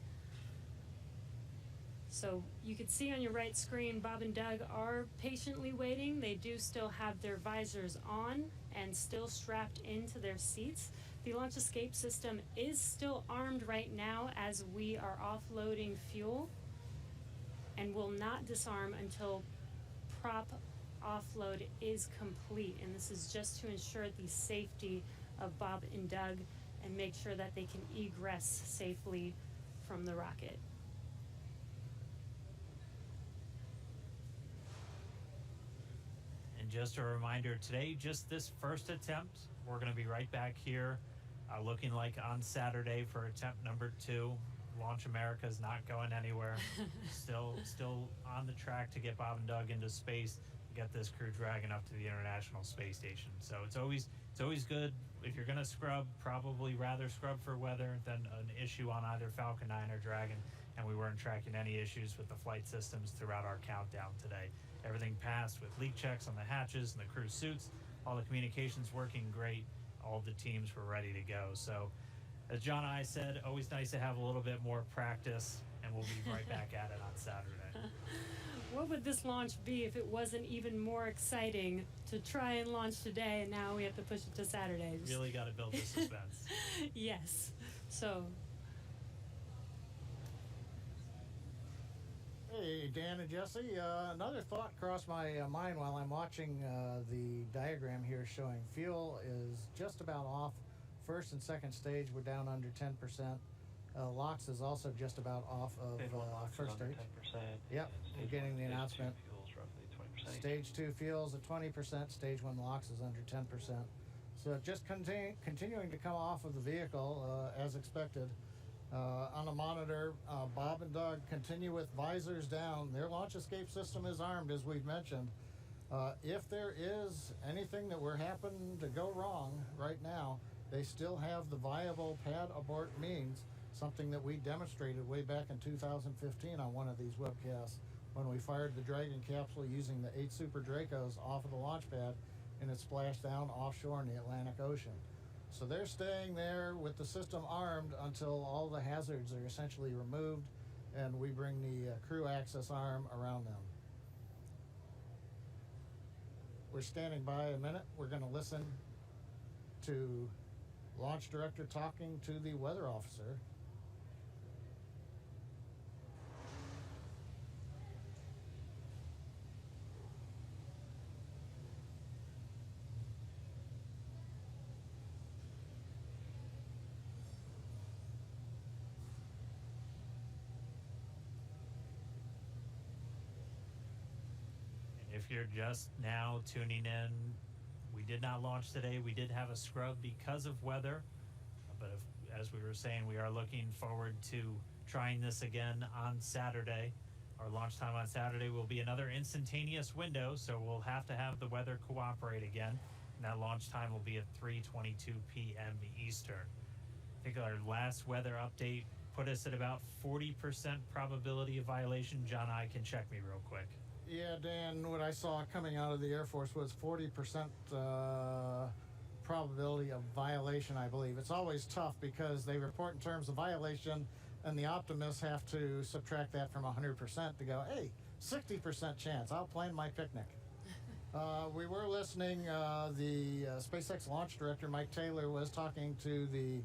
[SPEAKER 1] So you can see on your right screen, Bob and Doug are patiently waiting. They do still have their visors on and still strapped into their seats. The launch escape system is still armed right now as we are offloading fuel, and will not disarm until prop offload is complete. And this is just to ensure the safety of Bob and Doug and make sure that they can egress safely from the rocket.
[SPEAKER 8] And just a reminder, today, just this first attempt, we're going to be right back here, looking like on Saturday for attempt number 2. Launch America is not going anywhere. still on the track to get Bob and Doug into space. get this Crew Dragon up to the International Space Station. So it's always good if you're going to scrub. Probably rather scrub for weather than an issue on either Falcon 9 or Dragon. And we weren't tracking any issues with the flight systems throughout our countdown today. Everything passed with leak checks on the hatches and the crew suits. All the communications working great. All the teams were ready to go. So, as John and I said, always nice to have a little bit more practice, and we'll be right back at it on Saturday.
[SPEAKER 1] What would this launch be if it wasn't even more exciting to try and launch today, and now we have to push it to Saturday?
[SPEAKER 8] Really got to build the suspense.
[SPEAKER 1] Yes. So.
[SPEAKER 7] Hey, Dan and Jesse. Another thought crossed my mind while I'm watching the diagram here showing fuel is just about off. First and second stage, we're down under 10%. LOX is also just about off of first stage.
[SPEAKER 12] 10%.
[SPEAKER 7] Yep, we're getting the announcement.
[SPEAKER 12] Fuels roughly 20%.
[SPEAKER 7] Stage 2 fuels at 20%. Stage 1 LOX is under 10%. So just continuing to come off of the vehicle as expected. On the monitor, Bob and Doug continue with visors down. Their launch escape system is armed, as we've mentioned. If there is anything that were happening to go wrong right now, they still have the viable pad abort means, something that we demonstrated way back in 2015 on one of these webcasts when we fired the Dragon capsule using the 8 Super Dracos off of the launch pad and it splashed down offshore in the Atlantic Ocean. So they're staying there with the system armed until all the hazards are essentially removed and we bring the crew access arm around them. We're standing by a minute. We're going to listen to Launch Director talking to the weather officer.
[SPEAKER 8] If you're just now tuning in, we did not launch today. We did have a scrub because of weather, but as we were saying, we are looking forward to trying this again on Saturday. Our launch time on Saturday will be another instantaneous window, so we'll have to have the weather cooperate again, and that launch time will be at 3:22 p.m. Eastern. I think our last weather update put us at about 40% probability of violation. John, I can check me real quick.
[SPEAKER 7] Yeah, Dan, what I saw coming out of the Air Force was 40% probability of violation, I believe. It's always tough because they report in terms of violation, and the optimists have to subtract that from 100% to go, hey, 60% chance, I'll plan my picnic. We were listening, the SpaceX launch director, Mike Taylor, was talking to the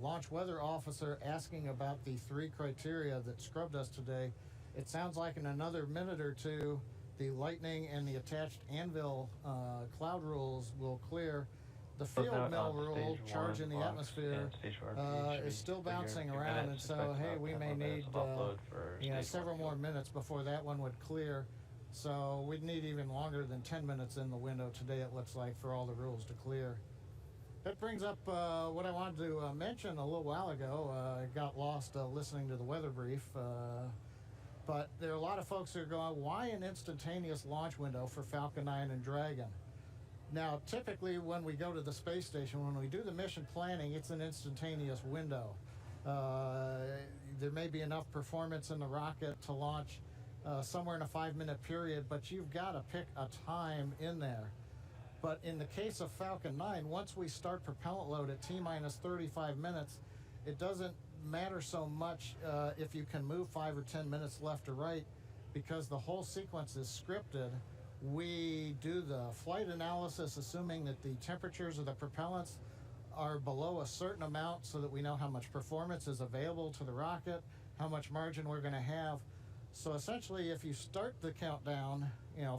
[SPEAKER 7] launch weather officer asking about the 3 criteria that scrubbed us today. It sounds like in another minute or two, the lightning and the attached anvil cloud rules will clear. The field mill rule, charge in the atmosphere, is still bouncing around, and so, hey, we may need several more minutes before that one would clear. So we'd need even longer than 10 minutes in the window today, it looks like, for all the rules to clear. That brings up what I wanted to mention a little while ago. I got lost listening to the weather brief. But there are a lot of folks who are going, why an instantaneous launch window for Falcon 9 and Dragon? Now, typically when we go to the space station, when we do the mission planning, it's an instantaneous window. There may be enough performance in the rocket to launch somewhere in a 5-minute period, but you've got to pick a time in there. But in the case of Falcon 9, once we start propellant load at T-minus 35 minutes, it doesn't matter so much if you can move 5 or 10 minutes left or right, because the whole sequence is scripted. We do the flight analysis assuming that the temperatures of the propellants are below a certain amount so that we know how much performance is available to the rocket, how much margin we're going to have. So essentially, if you start the countdown,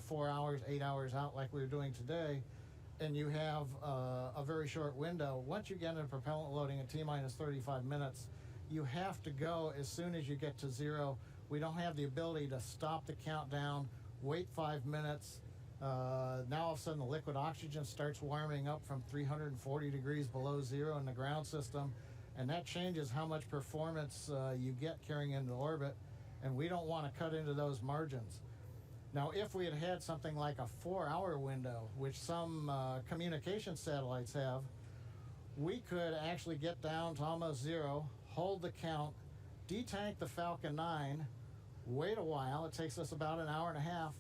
[SPEAKER 7] 4 hours, 8 hours out like we were doing today, and you have a very short window, once you get into propellant loading at T-minus 35 minutes, you have to go as soon as you get to 0. We don't have the ability to stop the countdown, wait 5 minutes. Now all of a sudden the liquid oxygen starts warming up from 340 degrees below 0 in the ground system, and that changes how much performance you get carrying into orbit, and we don't want to cut into those margins. Now, if we had had something like a 4-hour window, which some communication satellites have, we could actually get down to almost zero, hold the count, detank the Falcon 9, wait a while, it takes us about an hour and a half,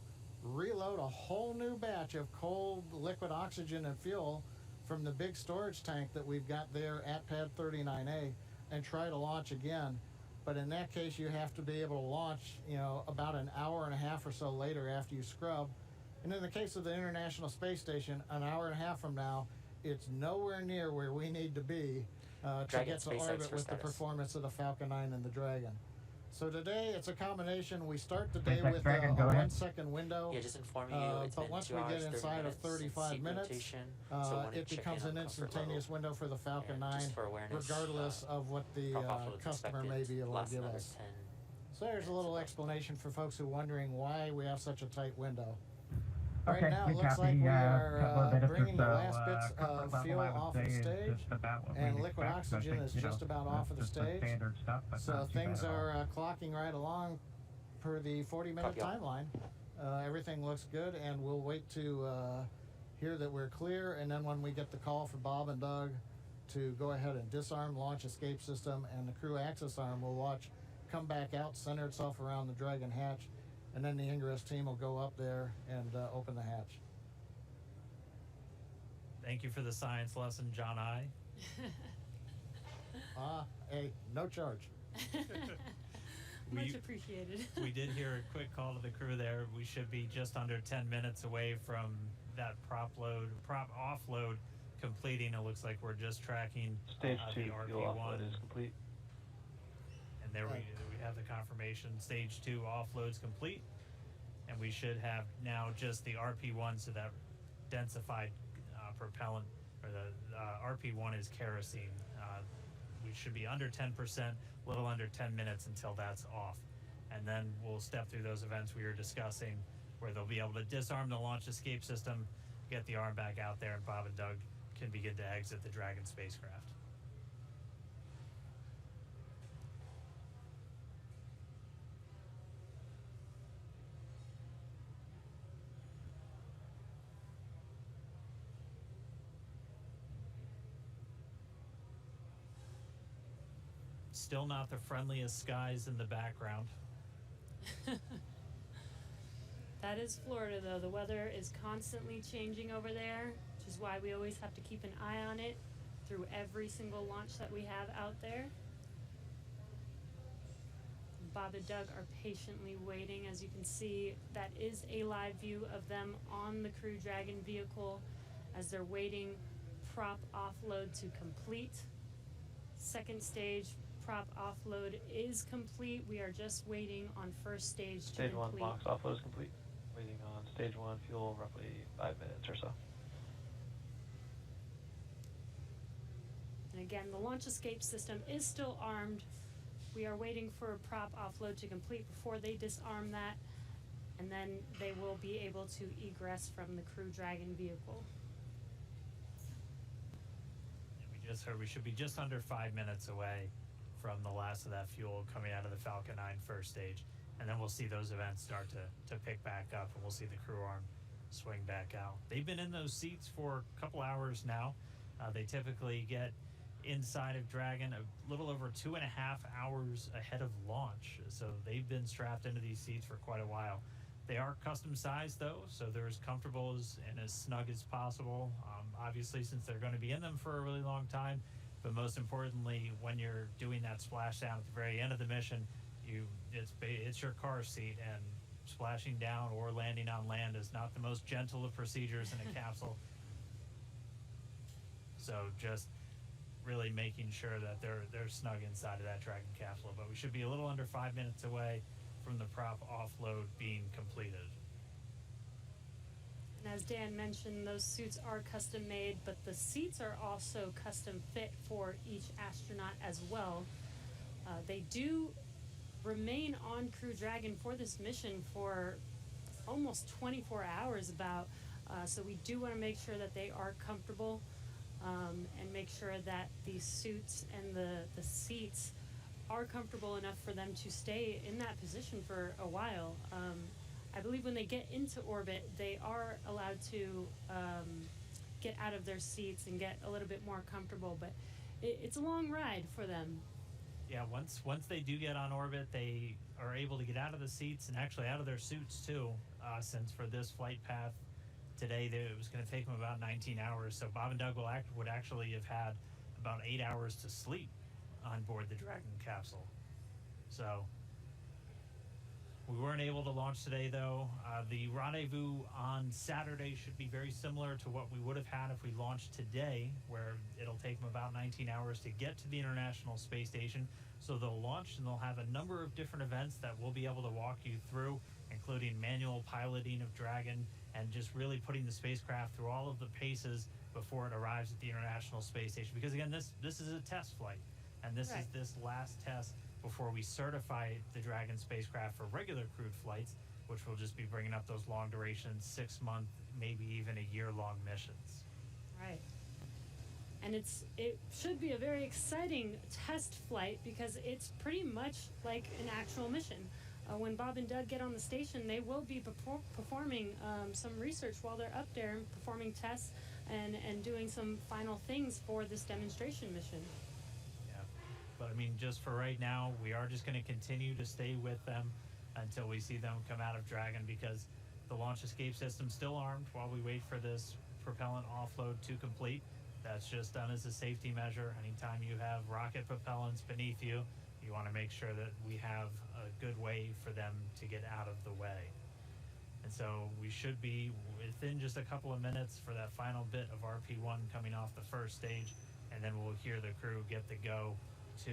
[SPEAKER 7] reload a whole new batch of cold liquid oxygen and fuel from the big storage tank that we've got there at Pad 39A, and try to launch again. But in that case, you have to be able to launch, about an hour and a half or so later after you scrub. And in the case of the International Space Station, an hour and a half from now, it's nowhere near where we need to be to get to orbit with the performance of the Falcon 9 and the Dragon. So today, it's a combination. We start the day with a 1-second window.
[SPEAKER 9] Yeah, just informing you, it's
[SPEAKER 7] but
[SPEAKER 9] been
[SPEAKER 7] once
[SPEAKER 9] 2
[SPEAKER 7] we
[SPEAKER 9] hours,
[SPEAKER 7] get inside
[SPEAKER 9] 30
[SPEAKER 7] of 35 minutes, it becomes an instantaneous window for the Falcon 9, regardless of what the customer may be able to give us. So there's a little explanation for folks who are wondering why we have such a tight window. Right now, it looks like we are bringing the last bits of fuel off of the stage, and liquid oxygen is just about off of the stage. So things are clocking right along per the 40-minute timeline. Everything looks good, and we'll wait to hear that we're clear, and then when we get the call for Bob and Doug to go ahead and disarm launch escape system, and the crew access arm will watch come back out, center itself around the Dragon hatch, and then the ingress team will go up there and open the hatch.
[SPEAKER 8] Thank you for the science lesson, John I.
[SPEAKER 7] Hey, no charge.
[SPEAKER 1] Much appreciated.
[SPEAKER 8] We did hear a quick call to the crew there. We should be just under 10 minutes away from that prop offload completing. It looks like we're just tracking
[SPEAKER 12] Stage 2
[SPEAKER 8] the
[SPEAKER 12] fuel
[SPEAKER 8] RP1.
[SPEAKER 12] offload is complete.
[SPEAKER 8] And there we have the confirmation. Stage 2 offload's complete. And we should have now just the RP1, so that densified propellant, or the RP1 is kerosene. We should be under 10%, a little under 10 minutes until that's off. And then we'll step through those events we were discussing, where they'll be able to disarm the launch escape system, get the arm back out there, and Bob and Doug can begin to exit the Dragon spacecraft. Still not the friendliest skies in the background.
[SPEAKER 1] That is Florida, though. The weather is constantly changing over there, which is why we always have to keep an eye on it through every single launch that we have out there. Bob and Doug are patiently waiting. As you can see, that is a live view of them on the Crew Dragon vehicle as they're waiting prop offload to complete. Second stage prop offload is complete. We are just waiting on first stage to
[SPEAKER 12] Stage 1
[SPEAKER 1] complete.
[SPEAKER 12] box offload is complete. Waiting on stage 1 fuel, roughly 5 minutes or so.
[SPEAKER 1] And again, the launch escape system is still armed. We are waiting for prop offload to complete before they disarm that, and then they will be able to egress from the Crew Dragon vehicle.
[SPEAKER 8] We just heard we should be just under 5 minutes away from the last of that fuel coming out of the Falcon 9 first stage. And then we'll see those events start to pick back up, and we'll see the crew arm swing back out. They've been in those seats for a couple hours now. They typically get inside of Dragon a little over 2.5 hours ahead of launch. So they've been strapped into these seats for quite a while. They are custom sized though, so they're as comfortable and as snug as possible. Obviously, since they're going to be in them for a really long time, but most importantly, when you're doing that splashdown at the very end of the mission, it's your car seat, and splashing down or landing on land is not the most gentle of procedures in a capsule. So just really making sure that they're snug inside of that Dragon capsule. But we should be a little under 5 minutes away from the prop offload being completed.
[SPEAKER 1] And as Dan mentioned, those suits are custom made, but the seats are also custom fit for each astronaut as well. They do remain on Crew Dragon for this mission for almost 24 hours so we do want to make sure that they are comfortable and make sure that the suits and the seats are comfortable enough for them to stay in that position for a while. I believe when they get into orbit, they are allowed to get out of their seats and get a little bit more comfortable, but it's a long ride for them.
[SPEAKER 8] Yeah, once they do get on orbit, they are able to get out of the seats and actually out of their suits too, since for this flight path today, it was going to take them about 19 hours. So Bob and Doug would actually have had about 8 hours to sleep on board the Dragon capsule. So we weren't able to launch today, though. The rendezvous on Saturday should be very similar to what we would have had if we launched today, where it'll take them about 19 hours to get to the International Space Station. So they'll launch, and they'll have a number of different events that we'll be able to walk you through, including manual piloting of Dragon and just really putting the spacecraft through all of the paces before it arrives at the International Space Station. Because, again, this is a test flight, and this is this last test before we certify the Dragon spacecraft for regular crewed flights, which will just be bringing up those long duration, 6-month, maybe even a year-long missions.
[SPEAKER 1] Right. And it should be a very exciting test flight because it's pretty much like an actual mission. When Bob and Doug get on the station, they will be performing some research while they're up there, performing tests and doing some final things for this demonstration mission.
[SPEAKER 8] But, I mean, just for right now, we are just going to continue to stay with them until we see them come out of Dragon, because the launch escape system's still armed while we wait for this propellant offload to complete. That's just done as a safety measure. Anytime you have rocket propellants beneath you, you want to make sure that we have a good way for them to get out of the way. And so we should be within just a couple of minutes for that final bit of RP1 coming off the first stage, and then we'll hear the crew get the go to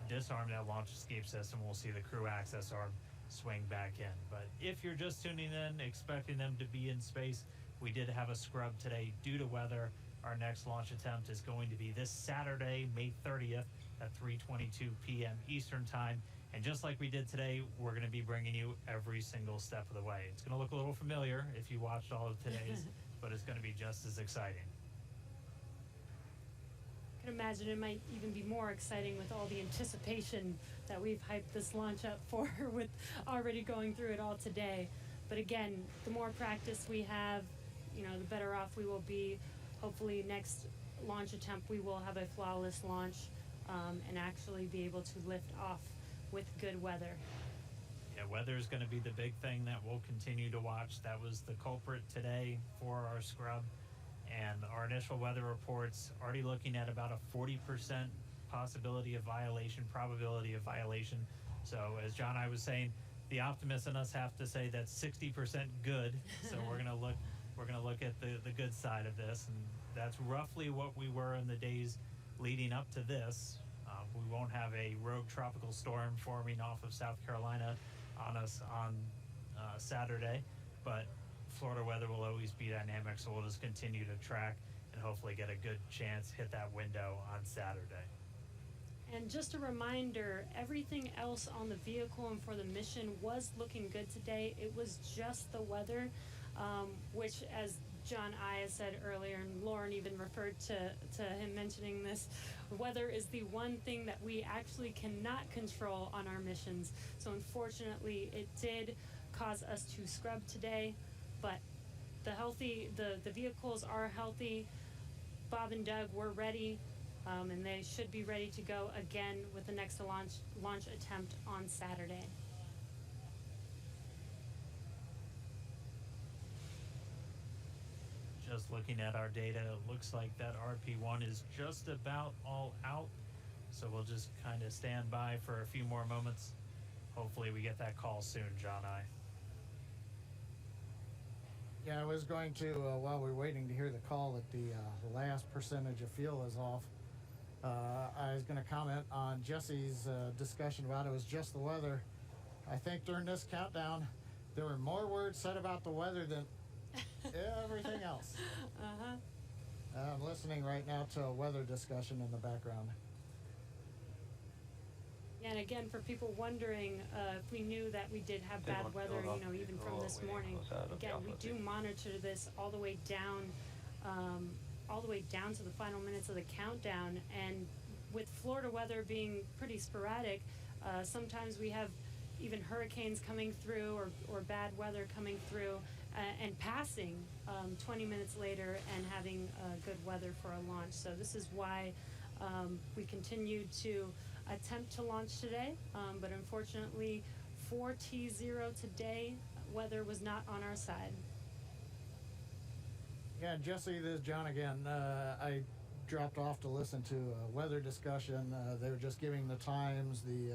[SPEAKER 8] disarm that launch escape system. We'll see the crew access arm swing back in. But if you're just tuning in, expecting them to be in space, we did have a scrub today due to weather. Our next launch attempt is going to be this Saturday, May 30th at 3:22 p.m. Eastern Time. And just like we did today, we're going to be bringing you every single step of the way. It's going to look a little familiar if you watched all of today's, but it's going to be just as exciting.
[SPEAKER 1] I can imagine it might even be more exciting with all the anticipation that we've hyped this launch up for with already going through it all today. But again, the more practice we have, the better off we will be. Hopefully next launch attempt we will have a flawless launch and actually be able to lift off with good weather.
[SPEAKER 8] Yeah, weather is going to be the big thing that we'll continue to watch. That was the culprit today for our scrub. And our initial weather reports already looking at about a 40% probability of violation. So as John and I was saying, the optimists in us have to say that's 60% good. So we're gonna look at the good side of this, and that's roughly what we were in the days leading up to this. We won't have a rogue tropical storm forming off of South Carolina on us on Saturday, but Florida weather will always be dynamic, so we'll just continue to track and hopefully get a good chance hit that window on Saturday.
[SPEAKER 1] And just a reminder, everything else on the vehicle and for the mission was looking good today. It was just the weather, which, as John Aya said earlier, and Lauren even referred to him mentioning this, weather is the one thing that we actually cannot control on our missions. So unfortunately, it did cause us to scrub today. But the vehicles are healthy. Bob and Doug were ready, and they should be ready to go again with the next launch attempt on Saturday.
[SPEAKER 8] Just looking at our data, it looks like that RP1 is just about all out. So we'll just kind of stand by for a few more moments. Hopefully we get that call soon, John I.
[SPEAKER 7] Yeah, I was going to, while we're waiting to hear the call that the last percentage of fuel is off, I was going to comment on Jesse's discussion about it was just the weather. I think during this countdown, there were more words said about the weather than everything else. I'm listening right now to a weather discussion in the background.
[SPEAKER 1] And again, for people wondering if we knew that we did have bad weather, even from this morning. Again, we do monitor this all the way down to the final minutes of the countdown. And with Florida weather being pretty sporadic, sometimes we have even hurricanes coming through or bad weather coming through and passing 20 minutes later and having good weather for a launch. So this is why we continued to attempt to launch today, but unfortunately for T0 today, weather was not on our side.
[SPEAKER 7] Yeah, Jesse, this is John again. I dropped off to listen to a weather discussion. They were just giving the times. The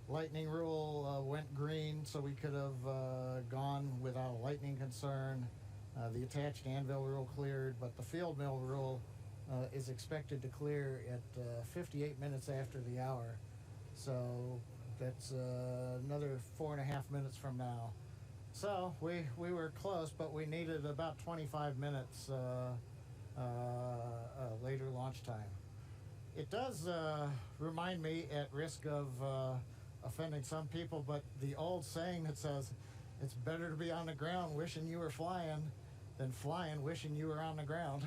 [SPEAKER 7] lightning rule went green, so we could have gone without a lightning concern. The attached anvil rule cleared, but the field mill rule is expected to clear at 58 minutes after the hour. So that's another 4.5 minutes from now. So we were close, but we needed about 25 minutes later launch time. It does remind me, at risk of offending some people, but the old saying that says it's better to be on the ground wishing you were flying than flying wishing you were on the ground.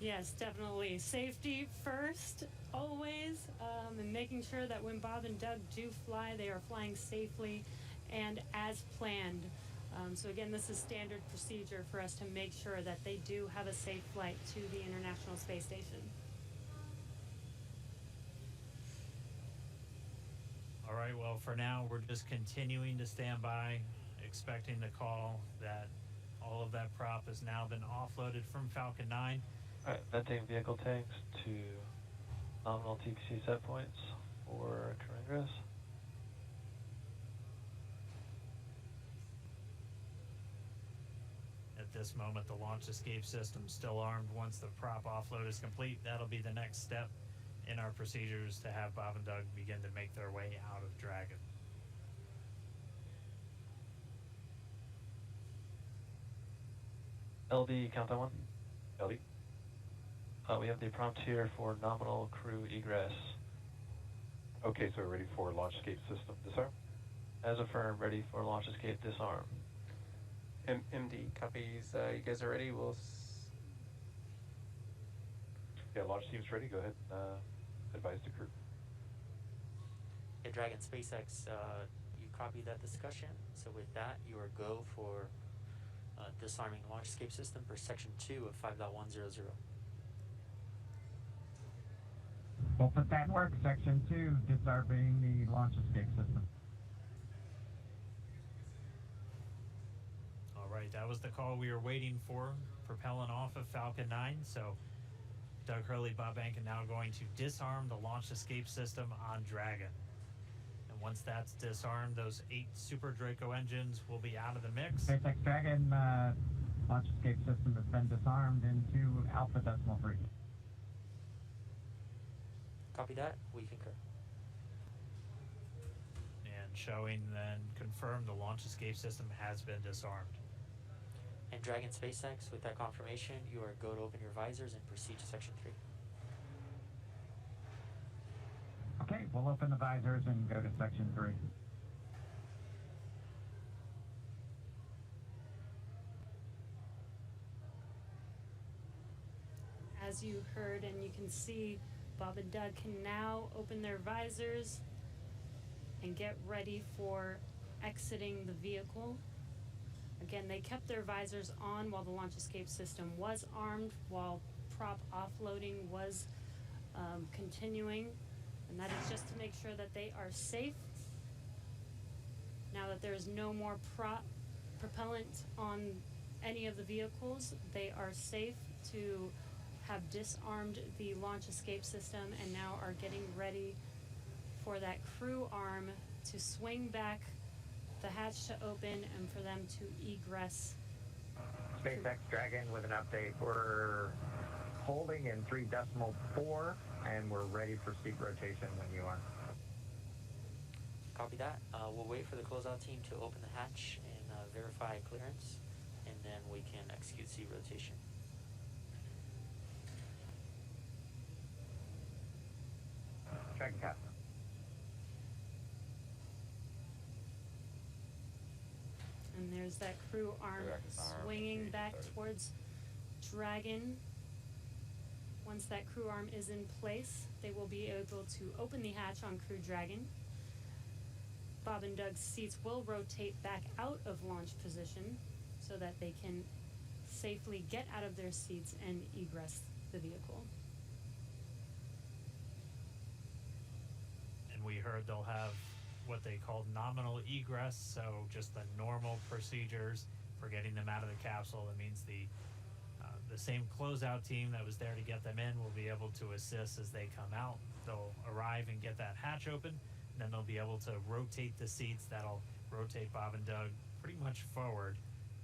[SPEAKER 1] Yes, definitely. Safety first, always, and making sure that when Bob and Doug do fly, they are flying safely and as planned. So again, this is standard procedure for us to make sure that they do have a safe flight to the International Space Station.
[SPEAKER 8] All right, well, for now, we're just continuing to stand by, expecting the call that all of that prop has now been offloaded from Falcon 9.
[SPEAKER 12] All right, venting vehicle tanks to nominal TPC set points for current ingress.
[SPEAKER 8] At this moment, the launch escape system is still armed. Once the prop offload is complete, that'll be the next step in our procedures to have Bob and Doug begin to make their way out of Dragon.
[SPEAKER 12] LD, countdown 1.
[SPEAKER 6] LD.
[SPEAKER 12] We have the prompt here for nominal crew egress.
[SPEAKER 6] Okay, so we're ready for launch escape system disarm.
[SPEAKER 12] As affirmed, ready for launch escape disarm.
[SPEAKER 13] MD copies. You guys are ready?
[SPEAKER 6] Yeah, launch team's ready. Go ahead and advise the crew.
[SPEAKER 9] Yeah, Dragon SpaceX, you copied that discussion. So with that, you are go for disarming launch escape system per section 2 of 5.100.
[SPEAKER 11] We'll put that in work. Section 2, disarming the launch escape system.
[SPEAKER 8] All right, that was the call we were waiting for, propelling off of Falcon 9. So Doug Hurley, Bob Behnken now going to disarm the launch escape system on Dragon. And once that's disarmed, those 8 Super Draco engines will be out of the mix.
[SPEAKER 11] SpaceX Dragon launch escape system has been disarmed into Alpha Decimal 3.
[SPEAKER 9] Copy that. We concur.
[SPEAKER 8] And showing then confirmed the launch escape system has been disarmed.
[SPEAKER 9] And Dragon SpaceX, with that confirmation, you are go to open your visors and proceed to section 3.
[SPEAKER 11] Okay, we'll open the visors and go to section 3.
[SPEAKER 1] As you heard and you can see, Bob and Doug can now open their visors and get ready for exiting the vehicle. Again, they kept their visors on while the launch escape system was armed, while prop offloading was continuing, and that is just to make sure that they are safe. Now that there is no more propellant on any of the vehicles, they are safe to have disarmed the launch escape system and now are getting ready for that crew arm to swing back, the hatch to open, and for them to egress.
[SPEAKER 14] SpaceX Dragon with an update. We're holding in 3.4 and we're ready for seat rotation when you are.
[SPEAKER 9] Copy that. We'll wait for the closeout team to open the hatch and verify clearance, and then we can execute seat rotation.
[SPEAKER 14] Dragon cap.
[SPEAKER 1] And there's that crew arm swinging back towards Dragon. Once that crew arm is in place, they will be able to open the hatch on Crew Dragon. Bob and Doug's seats will rotate back out of launch position so that they can safely get out of their seats and egress the vehicle.
[SPEAKER 8] And we heard they'll have what they call nominal egress, so just the normal procedures for getting them out of the capsule. That means the same closeout team that was there to get them in will be able to assist as they come out. They'll arrive and get that hatch open, and then they'll be able to rotate the seats. That'll rotate Bob and Doug pretty much forward,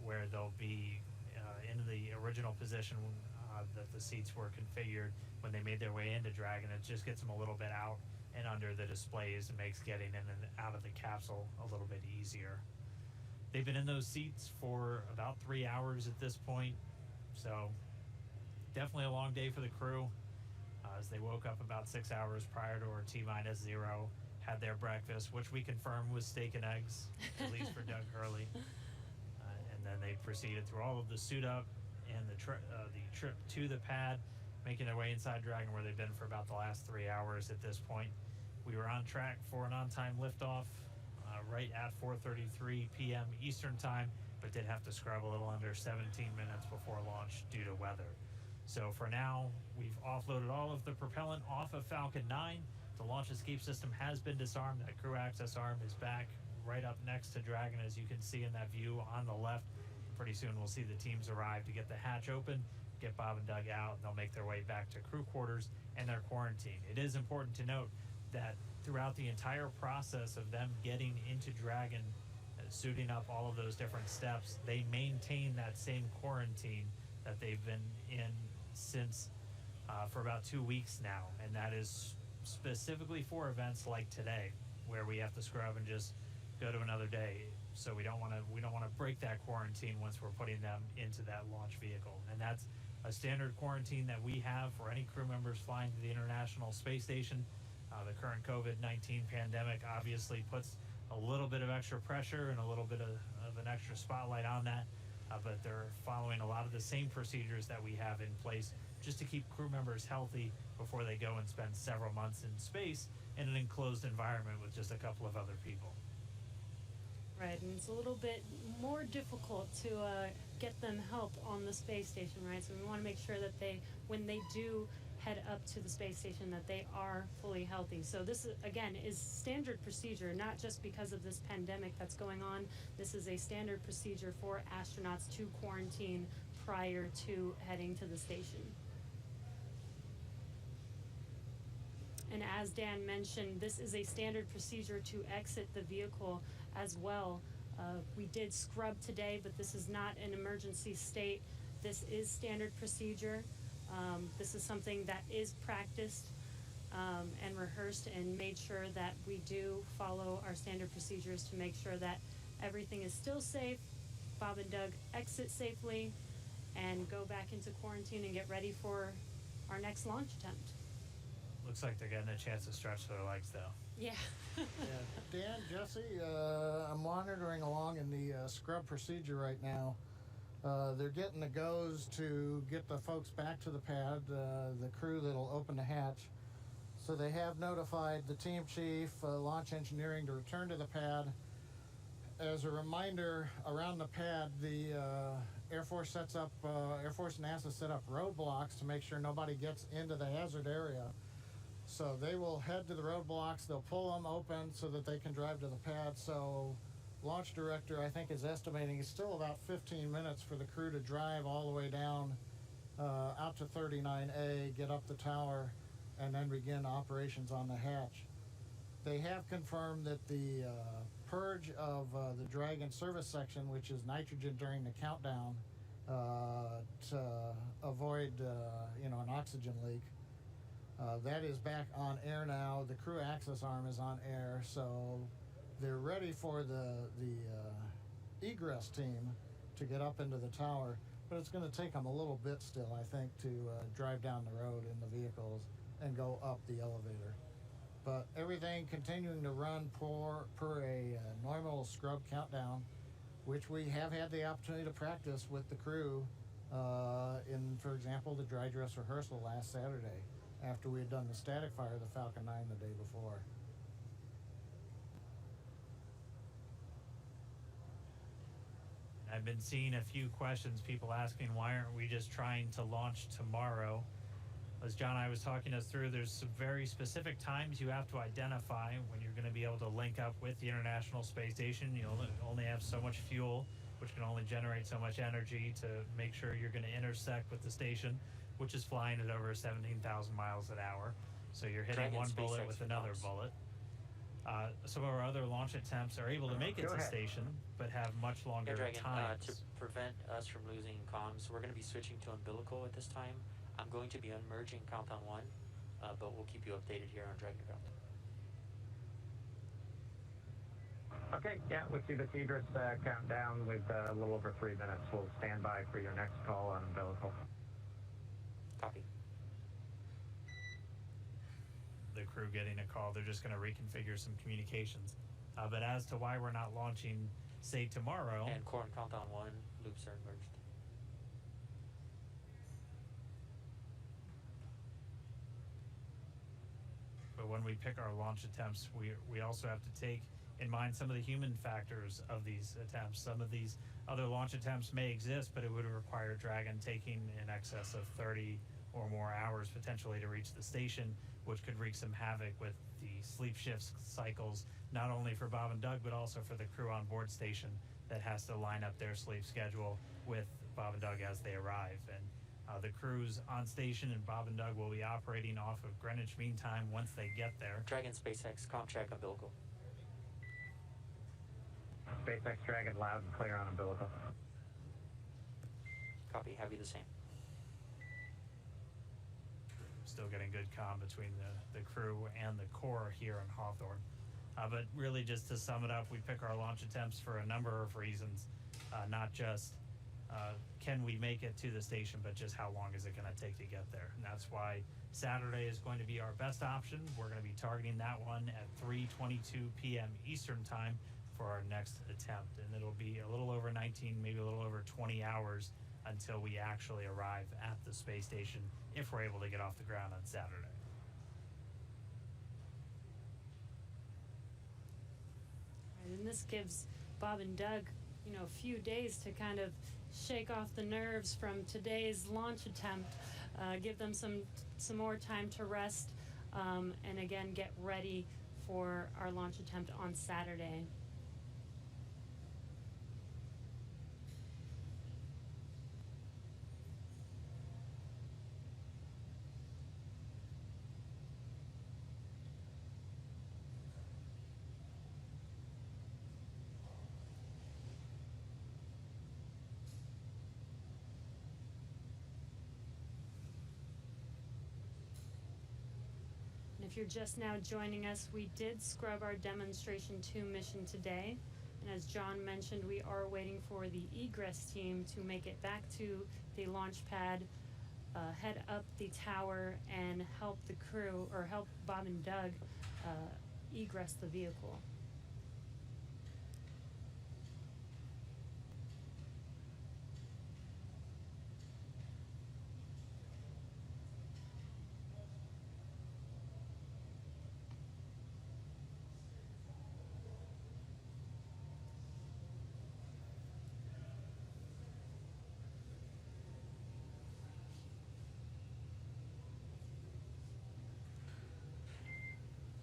[SPEAKER 8] where they'll be in the original position that the seats were configured when they made their way into Dragon. It just gets them a little bit out and under the displays and makes getting in and out of the capsule a little bit easier. They've been in those seats for about 3 hours at this point, so definitely a long day for the crew. As they woke up about 6 hours prior to our T-0, had their breakfast, which we confirmed was steak and eggs, at least for Doug Hurley. And then they proceeded through all of the suit up and the trip to the pad, making their way inside Dragon, where they've been for about the last 3 hours at this point. We were on track for an on-time liftoff right at 4:33 p.m. Eastern Time, but did have to scrub a little under 17 minutes before launch due to weather. So for now, we've offloaded all of the propellant off of Falcon 9. The launch escape system has been disarmed. That crew access arm is back right up next to Dragon, as you can see in that view on the left. Pretty soon we'll see the teams arrive to get the hatch open, get Bob and Doug out, and they'll make their way back to crew quarters and their quarantine. It is important to note that throughout the entire process of them getting into Dragon, suiting up all of those different steps, they maintain that same quarantine that they've been in since for about 2 weeks now, and that is specifically for events like today, where we have to scrub and just go to another day. So we don't want to break that quarantine once we're putting them into that launch vehicle, and that's a standard quarantine that we have for any crew members flying to the International Space Station. The current COVID-19 pandemic obviously puts a little bit of extra pressure and a little bit of an extra spotlight on that, but they're following a lot of the same procedures that we have in place just to keep crew members healthy before they go and spend several months in space in an enclosed environment with just a couple of other people.
[SPEAKER 1] Right, and it's a little bit more difficult to get them help on the space station, right? So we want to make sure that when they do head up to the space station, that they are fully healthy. So this, again, is standard procedure, not just because of this pandemic that's going on. This is a standard procedure for astronauts to quarantine prior to heading to the station. And as Dan mentioned, this is a standard procedure to exit the vehicle as well. We did scrub today, but this is not an emergency state. This is standard procedure. This is something that is practiced and rehearsed and made sure that we do follow our standard procedures to make sure that everything is still safe. Bob and Doug exit safely and go back into quarantine and get ready for our next launch attempt.
[SPEAKER 8] Looks like they're getting a chance to stretch their legs, though.
[SPEAKER 1] Yeah.
[SPEAKER 7] Dan, Jesse, I'm monitoring along in the scrub procedure right now. They're getting the goes to get the folks back to the pad, the crew that'll open the hatch. So they have notified the team chief, launch engineering, to return to the pad. As a reminder, around the pad, the Air Force and NASA set up roadblocks to make sure nobody gets into the hazard area. So they will head to the roadblocks, they'll pull them open so that they can drive to the pad. So launch director, I think, is estimating it's still about 15 minutes for the crew to drive all the way down out to 39A, get up the tower, and then begin operations on the hatch. They have confirmed that the purge of the Dragon service section, which is nitrogen during the countdown to avoid an oxygen leak, that is back on air now. The crew access arm is on air, so they're ready for the egress team to get up into the tower, but it's going to take them a little bit still, I think, to drive down the road in the vehicles and go up the elevator. But everything continuing to run per a normal scrub countdown, which we have had the opportunity to practice with the crew in, for example, the dry dress rehearsal last Saturday, after we had done the static fire of the Falcon 9 the day before.
[SPEAKER 8] I've been seeing a few questions, people asking why aren't we just trying to launch tomorrow? As John and I was talking us through, there's some very specific times you have to identify when you're going to be able to link up with the International Space Station. You'll only have so much fuel, which can only generate so much energy to make sure you're going to intersect with the station, which is flying at over 17,000 miles an hour. So you're hitting
[SPEAKER 9] Dragon
[SPEAKER 8] one bullet
[SPEAKER 9] SpaceX
[SPEAKER 8] with another bullet. Some of our other launch attempts are able to make it
[SPEAKER 14] Go
[SPEAKER 8] to
[SPEAKER 14] ahead.
[SPEAKER 8] station, but have much longer
[SPEAKER 9] Yeah, Dragon,
[SPEAKER 8] times.
[SPEAKER 9] to prevent us from losing comms, we're going to be switching to umbilical at this time. I'm going to be unmerging Countdown 1, but we'll keep you updated here on Dragon Ground.
[SPEAKER 14] Okay, yeah, we see the Tigris countdown with a little over 3 minutes. We'll stand by for your next call on umbilical.
[SPEAKER 9] Copy.
[SPEAKER 8] The crew getting a call, they're just going to reconfigure some communications. But as to why we're not launching, say, tomorrow...
[SPEAKER 9] And core and Countdown 1 loops are merged.
[SPEAKER 8] But when we pick our launch attempts, we also have to take in mind some of the human factors of these attempts. Some of these other launch attempts may exist, but it would require Dragon taking in excess of 30 or more hours potentially to reach the station, which could wreak some havoc with the sleep shifts cycles, not only for Bob and Doug, but also for the crew on board station that has to line up their sleep schedule with Bob and Doug as they arrive. And the crews on station and Bob and Doug will be operating off of Greenwich Mean Time once they get there.
[SPEAKER 9] Dragon SpaceX, comm check umbilical.
[SPEAKER 14] SpaceX Dragon loud and clear on umbilical.
[SPEAKER 9] Copy, have you the same.
[SPEAKER 8] Still getting good comm between the crew and the core here in Hawthorne. But really, just to sum it up, we pick our launch attempts for a number of reasons, not just can we make it to the station, but just how long is it going to take to get there. And that's why Saturday is going to be our best option. We're going to be targeting that one at 3:22 p.m. Eastern Time for our next attempt. And it'll be a little over 19, maybe a little over 20 hours until we actually arrive at the space station, if we're able to get off the ground on Saturday.
[SPEAKER 1] And this gives Bob and Doug, a few days to kind of shake off the nerves from today's launch attempt, give them some more time to rest, and again get ready for our launch attempt on Saturday. If you're just now joining us, we did scrub our Demonstration 2 mission today. And as John mentioned, we are waiting for the egress team to make it back to the launch pad, head up the tower, and help the crew, or help Bob and Doug egress the vehicle.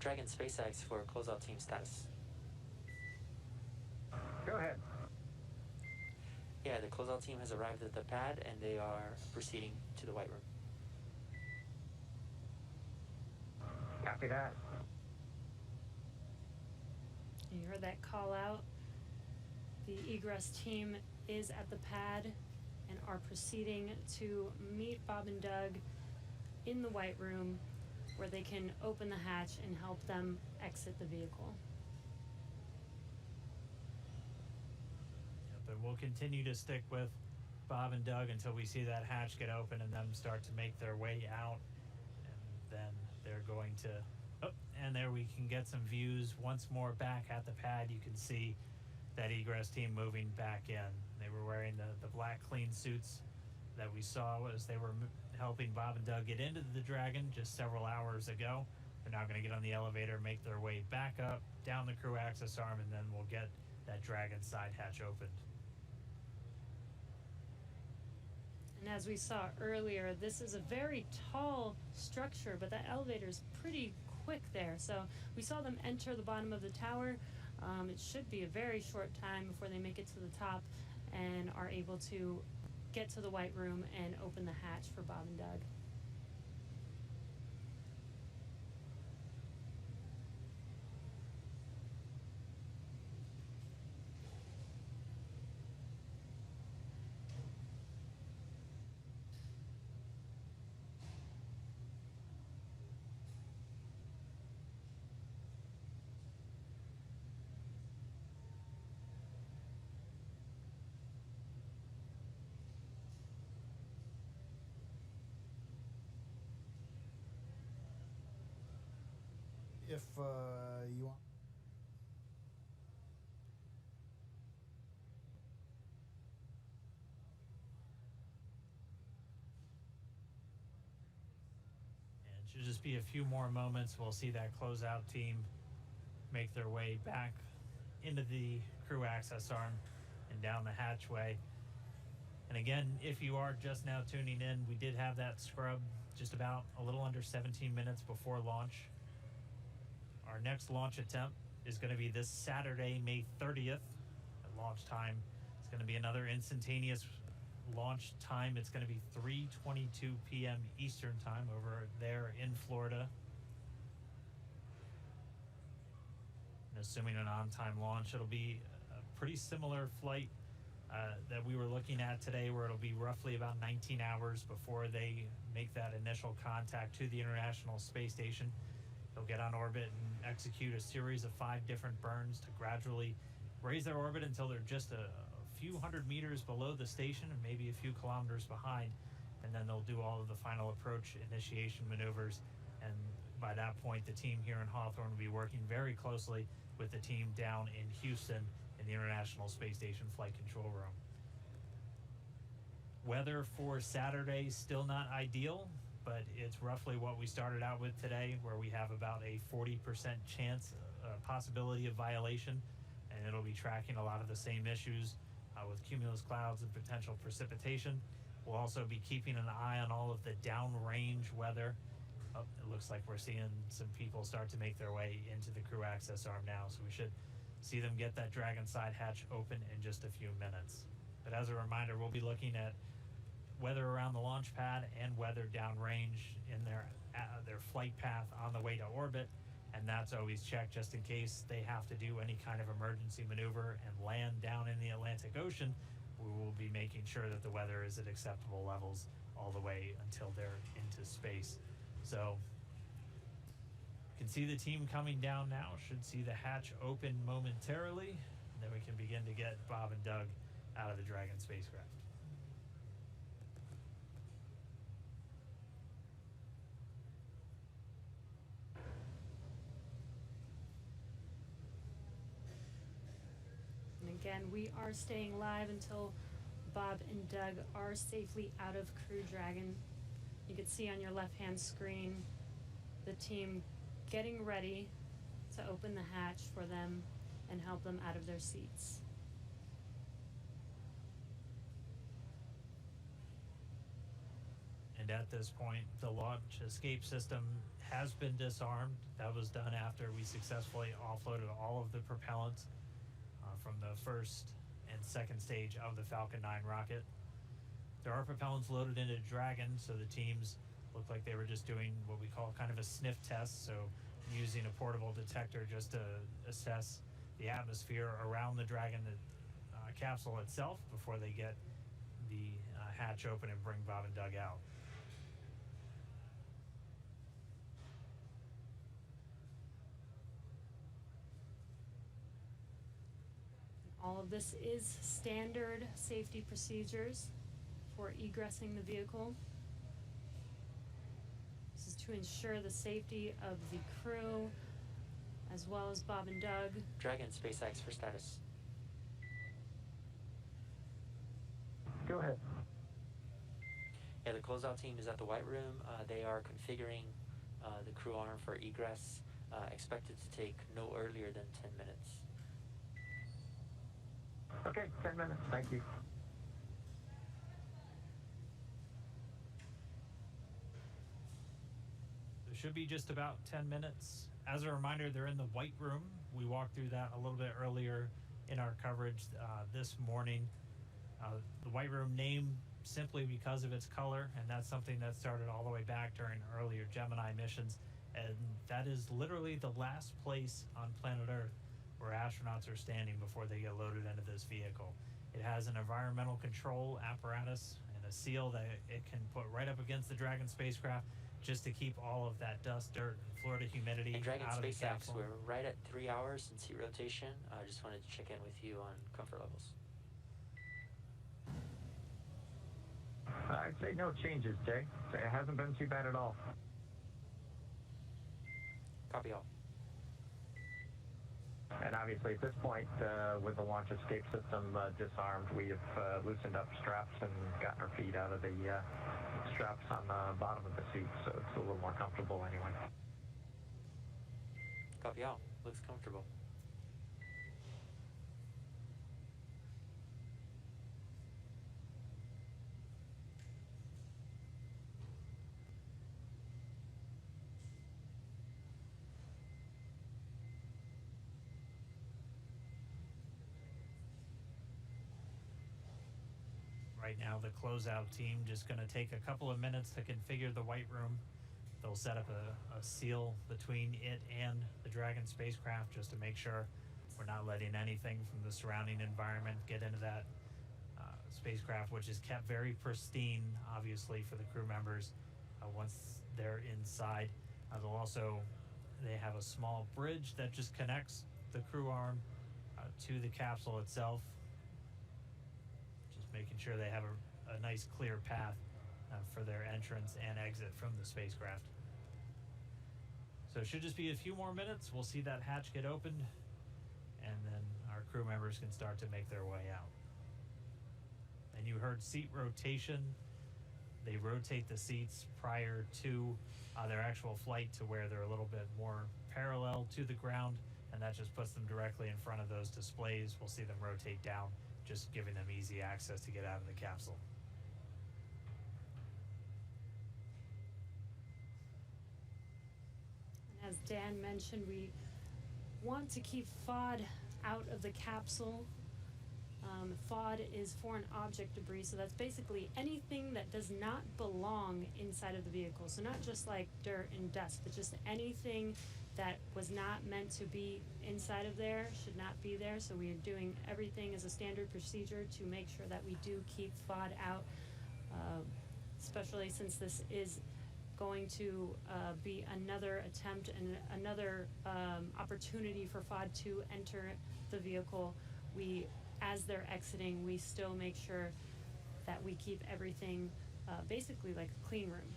[SPEAKER 9] Dragon SpaceX for closeout team status.
[SPEAKER 14] Go ahead.
[SPEAKER 9] Yeah, the closeout team has arrived at the pad and they are proceeding to the White Room.
[SPEAKER 14] Copy that.
[SPEAKER 1] You heard that call out. The egress team is at the pad and are proceeding to meet Bob and Doug in the White Room, where they can open the hatch and help them exit the vehicle.
[SPEAKER 8] Yep, and we'll continue to stick with Bob and Doug until we see that hatch get open and them start to make their way out. And then they're going to... Oh, and there we can get some views once more back at the pad. You can see that egress team moving back in. They were wearing the black clean suits that we saw as they were helping Bob and Doug get into the Dragon just several hours ago. They're now going to get on the elevator, make their way back up, down the crew access arm, and then we'll get that Dragon side hatch opened.
[SPEAKER 1] And as we saw earlier, this is a very tall structure, but that elevator is pretty quick there. So we saw them enter the bottom of the tower. It should be a very short time before they make it to the top and are able to get to the White Room and open the hatch for Bob and Doug.
[SPEAKER 7] If you want.
[SPEAKER 8] And it should just be a few more moments. We'll see that closeout team make their way back into the crew access arm and down the hatchway. And again, if you are just now tuning in, we did have that scrub just about a little under 17 minutes before launch. Our next launch attempt is going to be this Saturday, May 30th. At launch time, it's going to be another instantaneous launch time. It's going to be 3:22 p.m. Eastern time over there in Florida. And assuming an on-time launch, it'll be a pretty similar flight that we were looking at today, where it'll be roughly about 19 hours before they make that initial contact to the International Space Station. They'll get on orbit and execute a series of 5 different burns to gradually raise their orbit until they're just a few hundred meters below the station and maybe a few kilometers behind. And then they'll do all of the final approach initiation maneuvers. And by that point, the team here in Hawthorne will be working very closely with the team down in Houston in the International Space Station Flight Control Room. Weather for Saturday still not ideal, but it's roughly what we started out with today, where we have about a 40% chance, possibility of violation, and it'll be tracking a lot of the same issues with cumulus clouds and potential precipitation. We'll also be keeping an eye on all of the downrange weather. It looks like we're seeing some people start to make their way into the crew access arm now, so we should see them get that Dragon side hatch open in just a few minutes. But as a reminder, we'll be looking at weather around the launch pad and weather downrange in their flight path on the way to orbit, and that's always checked just in case they have to do any kind of emergency maneuver and land down in the Atlantic Ocean. We will be making sure that the weather is at acceptable levels all the way until they're into space. So you can see the team coming down now. Should see the hatch open momentarily, and then we can begin to get Bob and Doug out of the Dragon spacecraft.
[SPEAKER 1] And again, we are staying live until Bob and Doug are safely out of Crew Dragon. You can see on your left-hand screen the team getting ready to open the hatch for them and help them out of their seats.
[SPEAKER 8] And at this point, the launch escape system has been disarmed. That was done after we successfully offloaded all of the propellants from the first and second stage of the Falcon 9 rocket. There are propellants loaded into Dragon, so the teams look like they were just doing what we call kind of a sniff test, so using a portable detector just to assess the atmosphere around the Dragon capsule itself before they get the hatch open and bring Bob and Doug out.
[SPEAKER 1] All of this is standard safety procedures for egressing the vehicle. This is to ensure the safety of the crew as well as Bob and Doug.
[SPEAKER 9] Dragon SpaceX for status.
[SPEAKER 14] Go ahead.
[SPEAKER 9] Yeah, the closeout team is at the White Room. They are configuring the crew arm for egress, expected to take no earlier than 10 minutes.
[SPEAKER 14] Okay, 10 minutes. Thank you.
[SPEAKER 8] It should be just about 10 minutes. As a reminder, they're in the White Room. We walked through that a little bit earlier in our coverage this morning. The White Room named simply because of its color, and that's something that started all the way back during earlier Gemini missions. And that is literally the last place on planet Earth where astronauts are standing before they get loaded into this vehicle. It has an environmental control apparatus and a seal that it can put right up against the Dragon spacecraft just to keep all of that dust, dirt, and Florida humidity
[SPEAKER 9] And Dragon
[SPEAKER 8] out of the
[SPEAKER 9] SpaceX,
[SPEAKER 8] capsule.
[SPEAKER 9] we're right at 3 hours in seat rotation. I just wanted to check in with you on comfort levels.
[SPEAKER 14] I'd say no changes, Jay. It hasn't been too bad at all.
[SPEAKER 9] Copy all.
[SPEAKER 14] And obviously at this point, with the launch escape system disarmed, we have loosened up straps and gotten our feet out of the straps on the bottom of the seat, so it's a little more comfortable anyway.
[SPEAKER 9] Copy all. Looks comfortable.
[SPEAKER 8] Right now, the closeout team just going to take a couple of minutes to configure the White Room. They'll set up a seal between it and the Dragon spacecraft just to make sure we're not letting anything from the surrounding environment get into that spacecraft, which is kept very pristine, obviously, for the crew members once they're inside. They have a small bridge that just connects the crew arm to the capsule itself, making sure they have a nice clear path for their entrance and exit from the spacecraft. So it should just be a few more minutes. We'll see that hatch get opened, and then our crew members can start to make their way out. And you heard seat rotation. They rotate the seats prior to their actual flight to where they're a little bit more parallel to the ground, and that just puts them directly in front of those displays. We'll see them rotate down, just giving them easy access to get out of the capsule.
[SPEAKER 1] And as Dan mentioned, we want to keep FOD out of the capsule. FOD is foreign object debris, so that's basically anything that does not belong inside of the vehicle. So not just like dirt and dust, but just anything that was not meant to be inside of there should not be there. So we are doing everything as a standard procedure to make sure that we do keep FOD out, especially since this is going to be another attempt and another opportunity for FOD to enter the vehicle. As they're exiting, we still make sure that we keep everything basically like a clean room.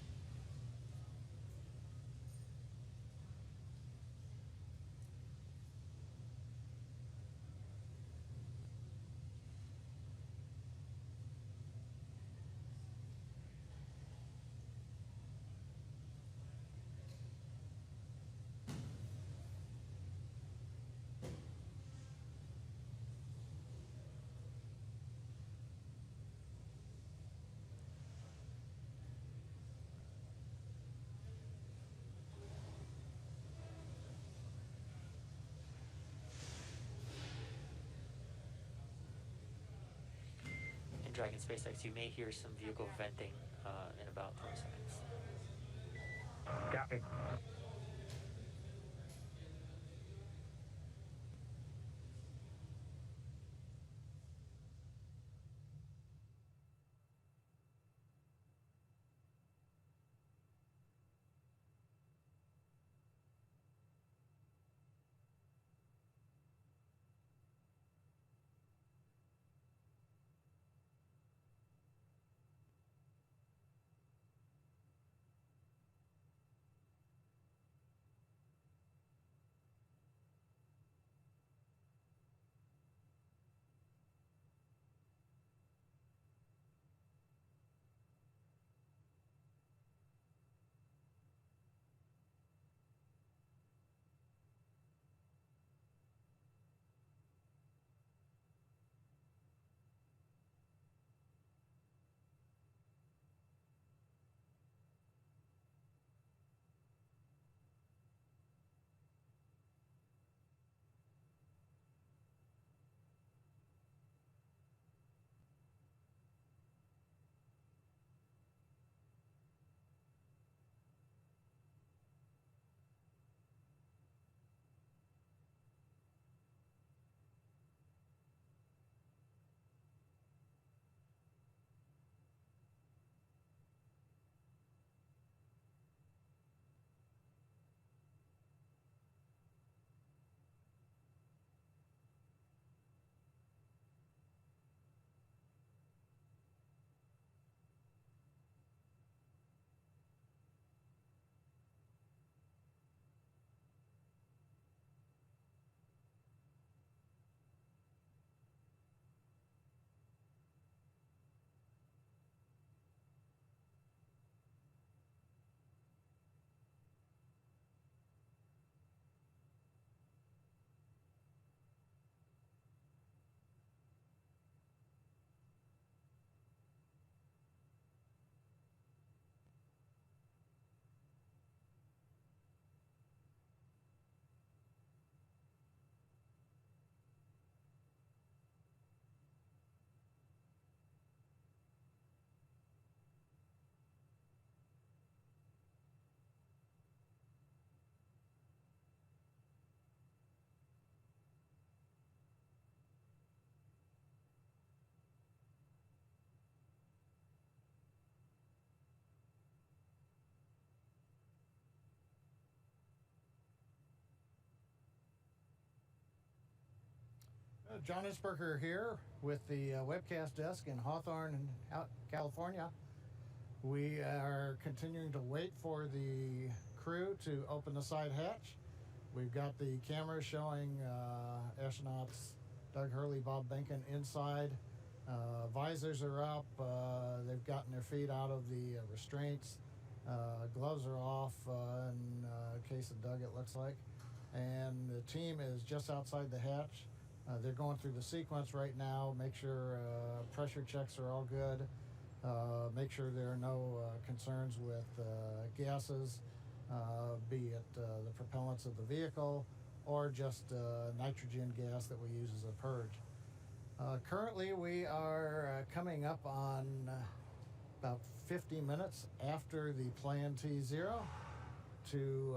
[SPEAKER 9] Dragon SpaceX, you may hear some vehicle venting in about 20 seconds.
[SPEAKER 14] Copy.
[SPEAKER 7] John Isberger here with the webcast desk in Hawthorne, California. We are continuing to wait for the crew to open the side hatch. We've got the cameras showing astronauts Doug Hurley, Bob Behnken inside. Visors are up. They've gotten their feet out of the restraints. Gloves are off in case of Doug, it looks like. And the team is just outside the hatch. They're going through the sequence right now, make sure pressure checks are all good, make sure there are no concerns with gases, be it the propellants of the vehicle or just nitrogen gas that we use as a purge. Currently, we are coming up on about 50 minutes after the plan T0. To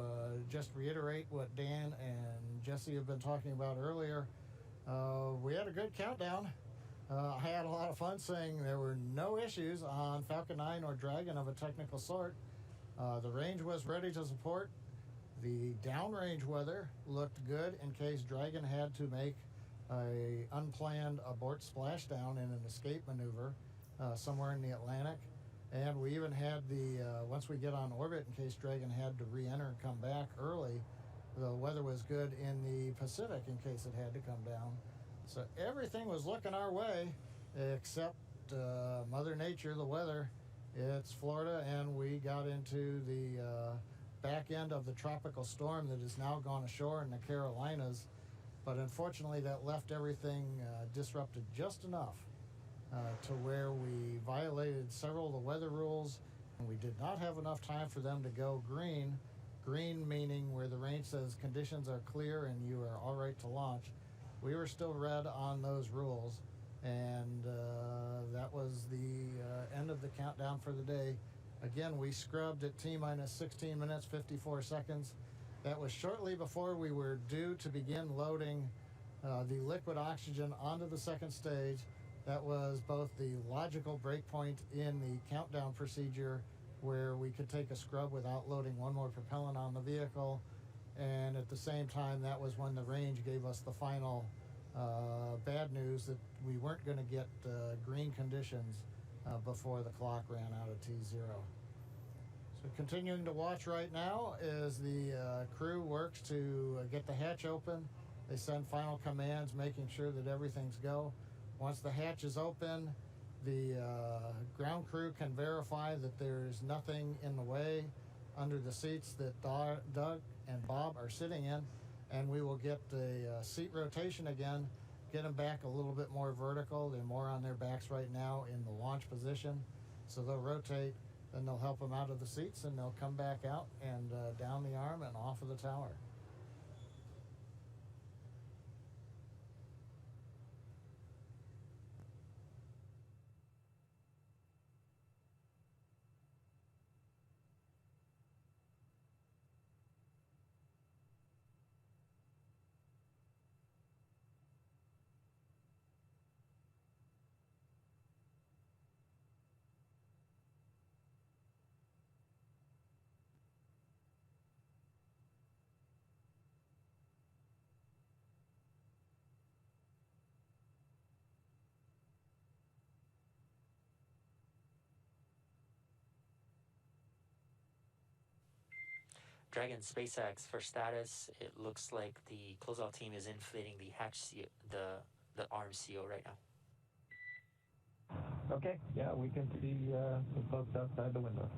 [SPEAKER 7] just reiterate what Dan and Jesse have been talking about earlier, we had a good countdown. I had a lot of fun saying there were no issues on Falcon 9 or Dragon of a technical sort. The range was ready to support. The downrange weather looked good in case Dragon had to make a unplanned abort splashdown in an escape maneuver somewhere in the Atlantic. And we even had the, once we get on orbit, in case Dragon had to re-enter and come back early, the weather was good in the Pacific in case it had to come down. So everything was looking our way, except Mother Nature, the weather. It's Florida, and we got into the back end of the tropical storm that has now gone ashore in the Carolinas. But unfortunately, that left everything disrupted just enough to where we violated several of the weather rules, and we did not have enough time for them to go green. Green meaning where the range says conditions are clear and you are all right to launch. We were still red on those rules, and that was the end of the countdown for the day. Again, we scrubbed at T-minus 16 minutes, 54 seconds. That was shortly before we were due to begin loading the liquid oxygen onto the second stage. That was both the logical breakpoint in the countdown procedure where we could take a scrub without loading one more propellant on the vehicle. And at the same time, that was when the range gave us the final bad news that we weren't going to get green conditions before the clock ran out of T0. So continuing to watch right now as the crew works to get the hatch open. They send final commands, making sure that everything's go. Once the hatch is open, the ground crew can verify that there's nothing in the way under the seats that Doug and Bob are sitting in, and we will get the seat rotation again, get them back a little bit more vertical. They're more on their backs right now in the launch position, so they'll rotate, then they'll help them out of the seats, and they'll come back out and down the arm and off of the tower.
[SPEAKER 9] Dragon SpaceX, for status, it looks like the closeout team is inflating the hatch seal, the arm seal right now.
[SPEAKER 11] Okay, yeah, we can see the folks outside the window.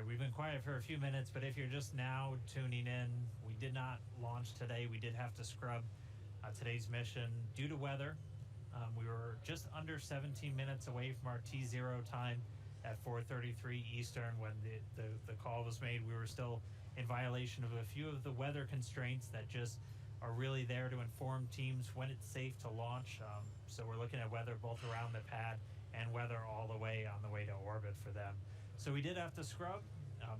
[SPEAKER 8] right, we've been quiet for a few minutes, but if you're just now tuning in, we did not launch today. We did have to scrub today's mission due to weather. We were just under 17 minutes away from our T0 time at 4:33 Eastern when the call was made. We were still in violation of a few of the weather constraints that just are really there to inform teams when it's safe to launch. So we're looking at weather both around the pad and weather all the way on the way to orbit for them. So we did have to scrub.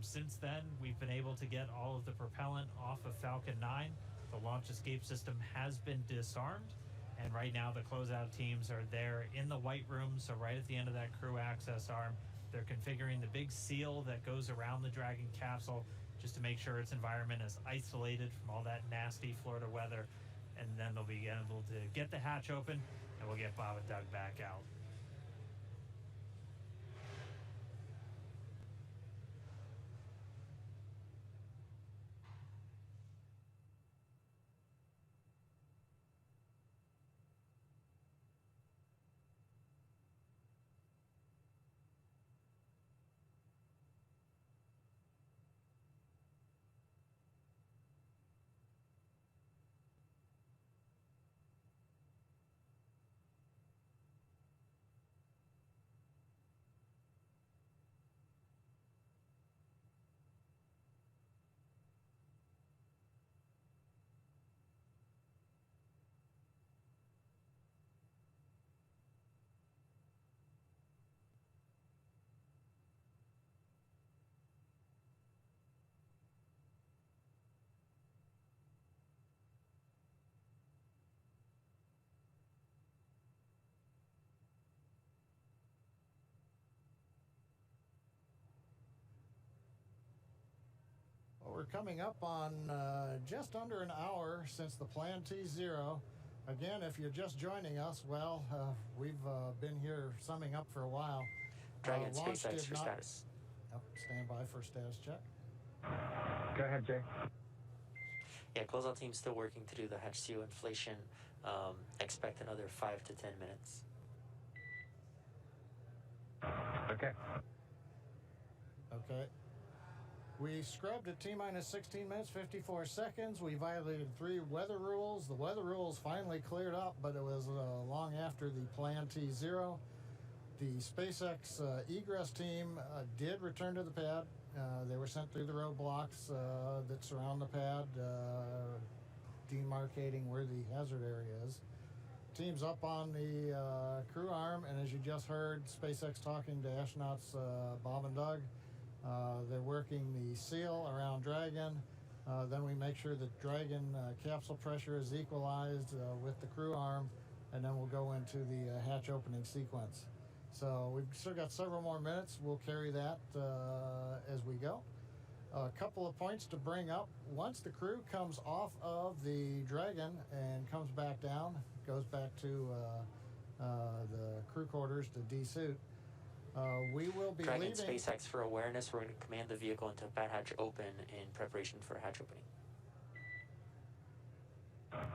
[SPEAKER 8] Since then, we've been able to get all of the propellant off of Falcon 9. The launch escape system has been disarmed, and right now the closeout teams are there in the white room, so right at the end of that crew access arm. They're configuring the big seal that goes around the Dragon capsule just to make sure its environment is isolated from all that nasty Florida weather, and then they'll be able to get the hatch open, and we'll get Bob and Doug back out.
[SPEAKER 7] We're coming up on just under an hour since the planned T0. Again, if you're just joining us, well, we've been here summing up for a while.
[SPEAKER 9] Dragon
[SPEAKER 7] Launch
[SPEAKER 9] SpaceX
[SPEAKER 7] did
[SPEAKER 9] for
[SPEAKER 7] not-
[SPEAKER 9] status.
[SPEAKER 7] Yep, stand by for status check.
[SPEAKER 11] Go ahead, Jay.
[SPEAKER 9] Yeah, closeout team's still working to do the hatch seal inflation. Expect another 5 to 10 minutes.
[SPEAKER 11] Okay.
[SPEAKER 7] Okay. We scrubbed at T-minus 16 minutes, 54 seconds. We violated 3 weather rules. The weather rules finally cleared up, but it was long after the planned T0. The SpaceX egress team did return to the pad. They were sent through the roadblocks that surround the pad, demarcating where the hazard area is. Team's up on the crew arm, and as you just heard, SpaceX talking to astronauts Bob and Doug. They're working the seal around Dragon. Then we make sure that Dragon capsule pressure is equalized with the crew arm, and then we'll go into the hatch opening sequence. So we've still got several more minutes. We'll carry that as we go. A couple of points to bring up. Once the crew comes off of the Dragon and comes back down, goes back to the crew quarters to desuit, we will be
[SPEAKER 9] Dragon
[SPEAKER 7] leaving.
[SPEAKER 9] SpaceX for awareness. We're going to command the vehicle into pad hatch open in preparation for hatch opening.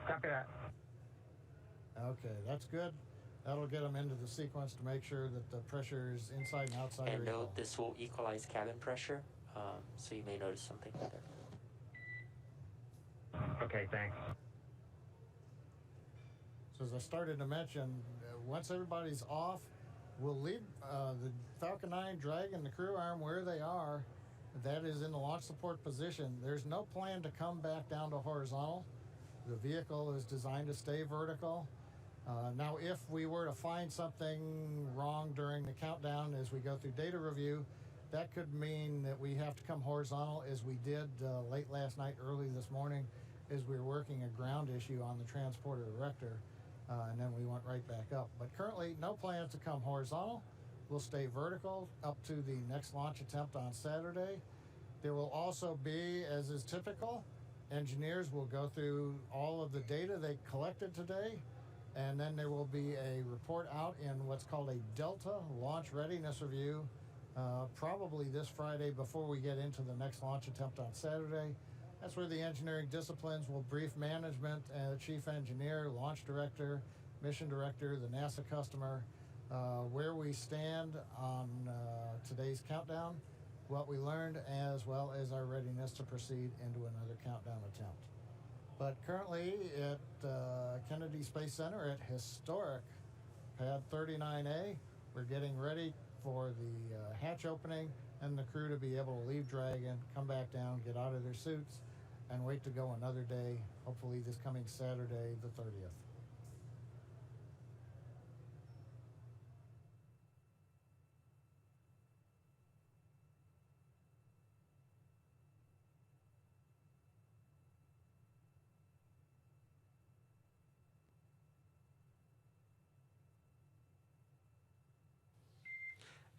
[SPEAKER 11] Copy that.
[SPEAKER 7] Okay, that's good. That'll get them into the sequence to make sure that the pressure is inside and outside.
[SPEAKER 9] And
[SPEAKER 7] are
[SPEAKER 9] note,
[SPEAKER 7] equal.
[SPEAKER 9] this will equalize cabin pressure, so you may notice something there.
[SPEAKER 11] Okay, thanks.
[SPEAKER 7] So as I started to mention, once everybody's off, we'll leave the Falcon 9 Dragon, the crew arm, where they are. That is in the launch support position. There's no plan to come back down to horizontal. The vehicle is designed to stay vertical. Now, if we were to find something wrong during the countdown as we go through data review, that could mean that we have to come horizontal, as we did late last night, early this morning, as we were working a ground issue on the transporter erector, and then we went right back up. But currently, no plans to come horizontal. We'll stay vertical up to the next launch attempt on Saturday. There will also be, as is typical, engineers will go through all of the data they collected today, and then there will be a report out in what's called a Delta Launch Readiness Review, probably this Friday before we get into the next launch attempt on Saturday. That's where the engineering disciplines will brief management, chief engineer, launch director, mission director, the NASA customer, where we stand on today's countdown, what we learned as well as our readiness to proceed into another countdown attempt. But currently at Kennedy Space Center at historic Pad 39A, we're getting ready for the hatch opening and the crew to be able to leave Dragon, come back down, get out of their suits, and wait to go another day, hopefully this coming Saturday, the 30th.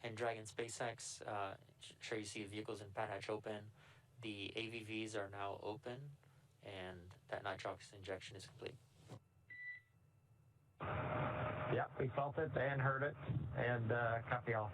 [SPEAKER 9] And Dragon SpaceX, sure you see vehicles in pad hatch open. The AVVs are now open, and that nitrox injection is complete.
[SPEAKER 14] Yeah, we felt it and heard it, and copy all.